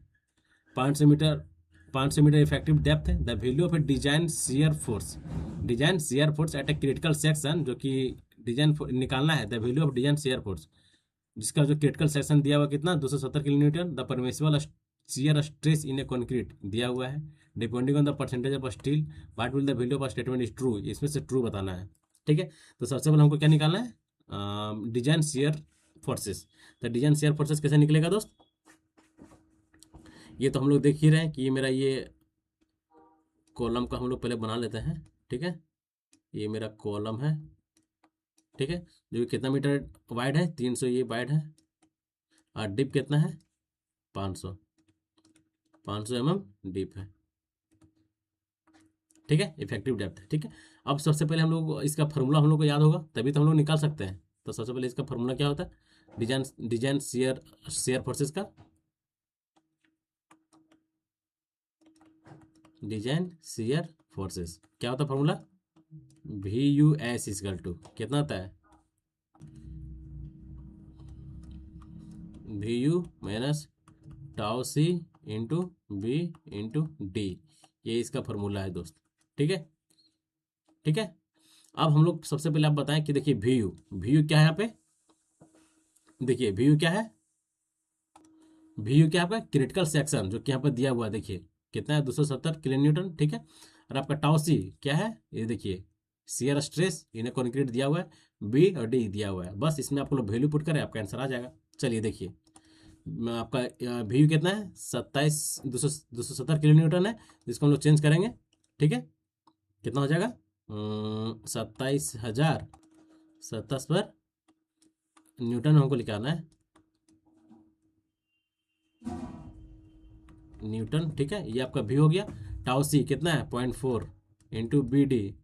500 मीटर 500 मीटर इफेक्टिव डेप्थ है, the value of A design shear force, design shear force at a critical section, जो कि डिजाइन निकालना है, the value of design shear force, जिसका जो क्रिटिकल सेक्शन दिया हुआ कितना 270 kilo Newton, the permissible shear stress in A concrete दिया हुआ है, depending on the percentage of steel, what will the value of statement is true, इसमें से ट्रू बताना है, ठीक है। तो सबसे पहले हमको क्या निकालना है, डिजाइन शियर फोर्सेस। तो डिजाइन शेयर फोर्सेस कैसे निकलेगा दोस्त, ये तो हम लोग देख ही रहे हैं कि ये मेरा ये कॉलम का हम लोग पहले बना लेते हैं, ठीक है। ये मेरा कॉलम है, ठीक है, जो कि कितना मीटर वाइड है 300 ये वाइड है, और डिप कितना है 500 mm डीप है, ठीक है, इफेक्टिव डेप्थ है, ठीक है। अब सबसे पहले हम लोग इसका फार्मूला हम लोग को याद होगा, तभी तो हम लोग निकाल सकते हैं। तो सबसे पहले इसका फार्मूला क्या होता है, डिजाइन शेयर शेयर फोर्सेस का, डिजाइन शेयर फोर्सेस क्या होता है formula, V U S equal to कितना होता है, V U minus tau C into B into D, ये इसका फार्मूला है दोस्त, ठीक है, ठीक है। अब हम लोग सबसे पहले आप बताएं कि देखिए वी यू क्या है यहाँ पे, देखिए वी यू क्या है, वी यू क्या है आपका क्रिटिकल सेक्शन, जो कि यहाँ पर दिया हुआ है, देखिए कितना है 270 किलो न्यूटन, ठीक है। और आपका टाउ सी क्या है, ये देखिए शियर स्ट्रेस इन्हें कॉन्क्रीट दिया हुआ है, बी और डी दिया हुआ है, बस इसमें आपको लोग वैल्यू पुट करें आपका आंसर आ जाएगा। चलिए देखिए आपका वी यू कितना है 270 किलो न्यूटन है, जिसको हम लोग चेंज करेंगे, ठीक है, कितना हो जाएगा 27,000 सत्ताईस पर न्यूटन हमको निकालना है, न्यूटन, ठीक है। ये आपका वी हो गया, टाउ सी कितना है 0.4 इंटू बी डी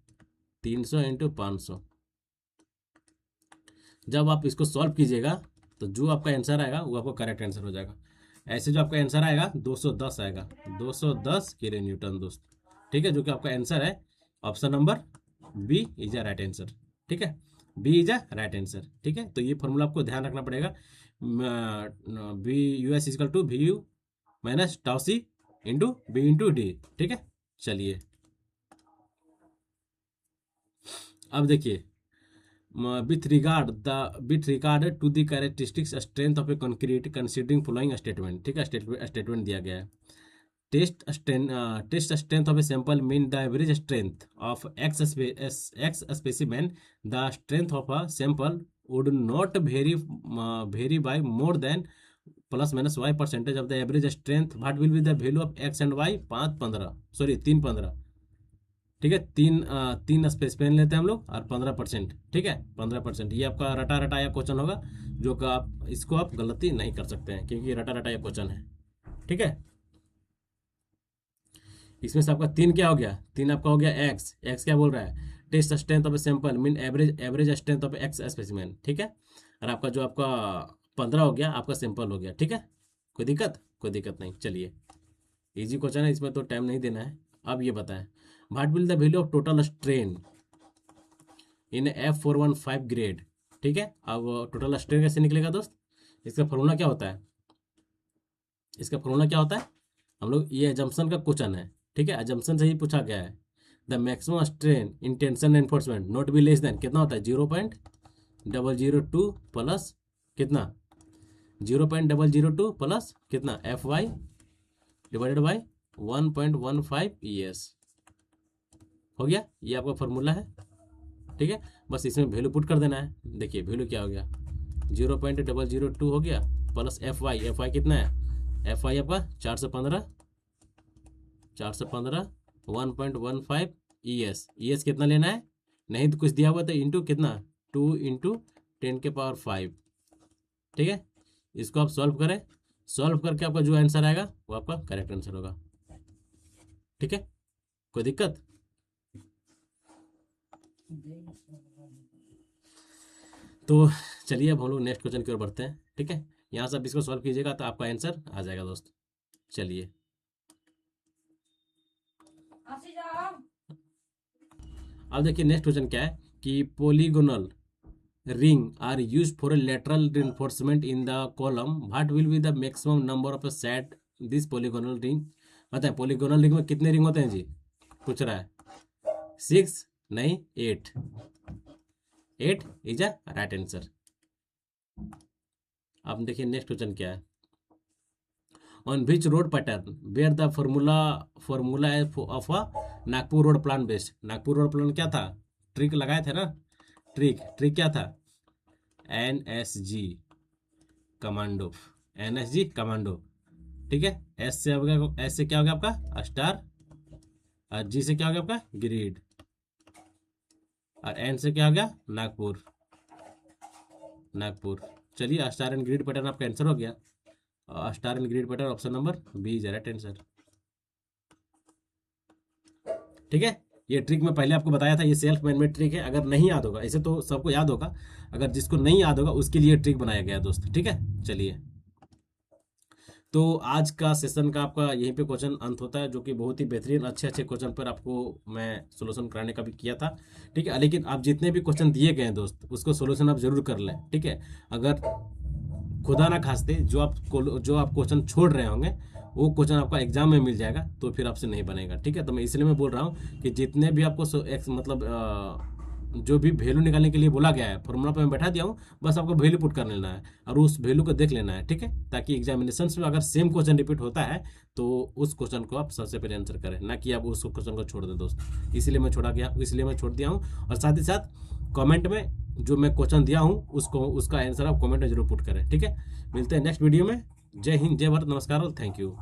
300 इंटू 500। जब आप इसको सॉल्व कीजिएगा तो जो आपका आंसर आएगा वो आपका करेक्ट आंसर हो जाएगा। ऐसे जो आपका आंसर आएगा 210 आएगा, 210 किलो न्यूटन दोस्त, ठीक है, जो कि आपका आंसर है option number B is a right answer, ठीक है, B is a right answer, ठीक है। तो ये फॉर्मूला आपको ध्यान रखना पड़ेगा, B U S equal to V U minus tau C into B into D, ठीक है। चलिए अब देखिए with regard to the characteristics strength of a concrete considering following statement, ठीक है, स्टेटमेंट दिया गया है, test strength of a sample mean the average strength of X specimen, the strength of a sample would not vary by more than plus minus Y percentage of the average strength, what will be the value of X and Y 5-15 sorry 3-15, ठीक है, तीन specimen लेते हैं हम लोग और 15%, ठीक है, 15%, ये आपका रटा रटाया क्वेश्चन होगा, जो कि आप इसको आप गलती नहीं कर सकते हैं क्योंकि रटा रटाया क्वेश्चन है, ठीक है। इसमें से आपका 3 क्या हो गया, 3 आपका हो गया एक्स, एक्स क्या बोल रहा है, test strength of a sample mean average strength of X specimen, ठीक है। और आपका जो आपका 15 हो गया आपका सैंपल हो गया, ठीक है, कोई दिक्कत नहीं। चलिए इजी क्वेश्चन है, इसमें तो टाइम नहीं देना है। अब ये बताएं what will the value of total strain in F415 grade, ठीक है। अब टोटल स्ट्रेन कैसे निकलेगा दोस्त, इसका फॉर्मूला क्या होता है, इसका फॉर्मूला क्या होता है, हम लोग ये एजम्पशन का क्वेश्चन है, ठीक है, एजम्पशन से ही पूछा गया है, the maximum strain in tension enforcement not be less than कितना होता है 0.002 प्लस कितना 0.002 प्लस कितना FY डिवाइडेड बाई 1.15 ES, हो गया, ये आपका फॉर्मूला है, ठीक है। बस इसमें वैल्यू पुट कर देना है, देखिए वैल्यू क्या हो गया 0.002 हो गया प्लस FY कितना है, FY आपका 415 1.15 ES कितना लेना है, नहीं तो कुछ दिया हुआ तो इंटू कितना 2 इंटू 10 के पावर 5, ठीक है, इसको आप सॉल्व करें, सॉल्व करके आपका जो आंसर आएगा वो आपका करेक्ट आंसर होगा। ठीक है, कोई दिक्कत? तो चलिए अब हम लोग नेक्स्ट क्वेश्चन की ओर बढ़ते हैं। ठीक है, यहाँ से आप इसको सॉल्व कीजिएगा तो आपका आंसर आ जाएगा दोस्त। चलिए अब देखिए नेक्स्ट क्वेश्चन क्या है कि polygonal ring are used for a lateral reinforcement in the column. What will be the maximum number of a set this polygonal ring? बताएं polygonal ring में कितने रिंग होते हैं जी, पूछ रहा है। 6 नहीं 8, 8 इज अ राइट आंसर। अब देखिए नेक्स्ट क्वेश्चन क्या है, on which road pattern where the formula of a Nagpur road plan based. Nagpur road plan क्या था, ट्रिक लगाए थे ना, ट्रिक क्या था, NSG कमांडो, NSG कमांडो। ठीक है, एस से हो गया, एस से क्या हो गया आपका स्टार, और जी से क्या हो गया आपका ग्रिड, और एन से क्या हो गया नागपुर, नागपुर। चलिए स्टार एंड ग्रिड पैटर्न आपका आंसर हो गया, star and grid pattern option number B is right answer. ठीक है, ये ट्रिक मैं पहले आपको बताया था, ये सेल्फ मैनमेड ट्रिक है, अगर नहीं याद होगा, इसे तो सबको याद होगा, अगर जिसको नहीं याद होगा उसके लिए ट्रिक बनाया गया दोस्त। ठीक है, चलिए तो आज का सेशन का आपका यहीं पे क्वेश्चन अंत होता है, जो कि बहुत ही बेहतरीन अच्छे अच्छे क्वेश्चन पर आपको मैं सोल्यूशन कराने का भी किया था। ठीक है, लेकिन आप जितने भी क्वेश्चन दिए गए हैं दोस्त उसको सोल्यूशन आप जरूर कर लें। ठीक है, अगर खुदा ना खास्ते जो आप क्वेश्चन छोड़ रहे होंगे वो क्वेश्चन आपका एग्जाम में मिल जाएगा तो फिर आपसे नहीं बनेगा। ठीक है, तो मैं इसलिए मैं बोल रहा हूँ कि जितने भी आपको मतलब जो भी वैल्यू निकालने के लिए बोला गया है फॉर्मूला पे मैं बैठा दिया हूँ, बस आपको वैल्यू पुट कर लेना है और उस वैल्यू को देख लेना है। ठीक है, ताकि एग्जामिनेशन में अगर सेम क्वेश्चन रिपीट होता है तो उस क्वेश्चन को आप सबसे पहले आंसर करें, ना कि आप उस क्वेश्चन को छोड़ दें दोस्त। इसलिए मैं छोड़ दिया हूँ। और साथ ही साथ कमेंट में जो मैं क्वेश्चन दिया हूँ उसका आंसर आप कमेंट में जरूर पुट करें। ठीक है, मिलते हैं नेक्स्ट वीडियो में। जय हिंद, जय भारत, नमस्कार और थैंक यू।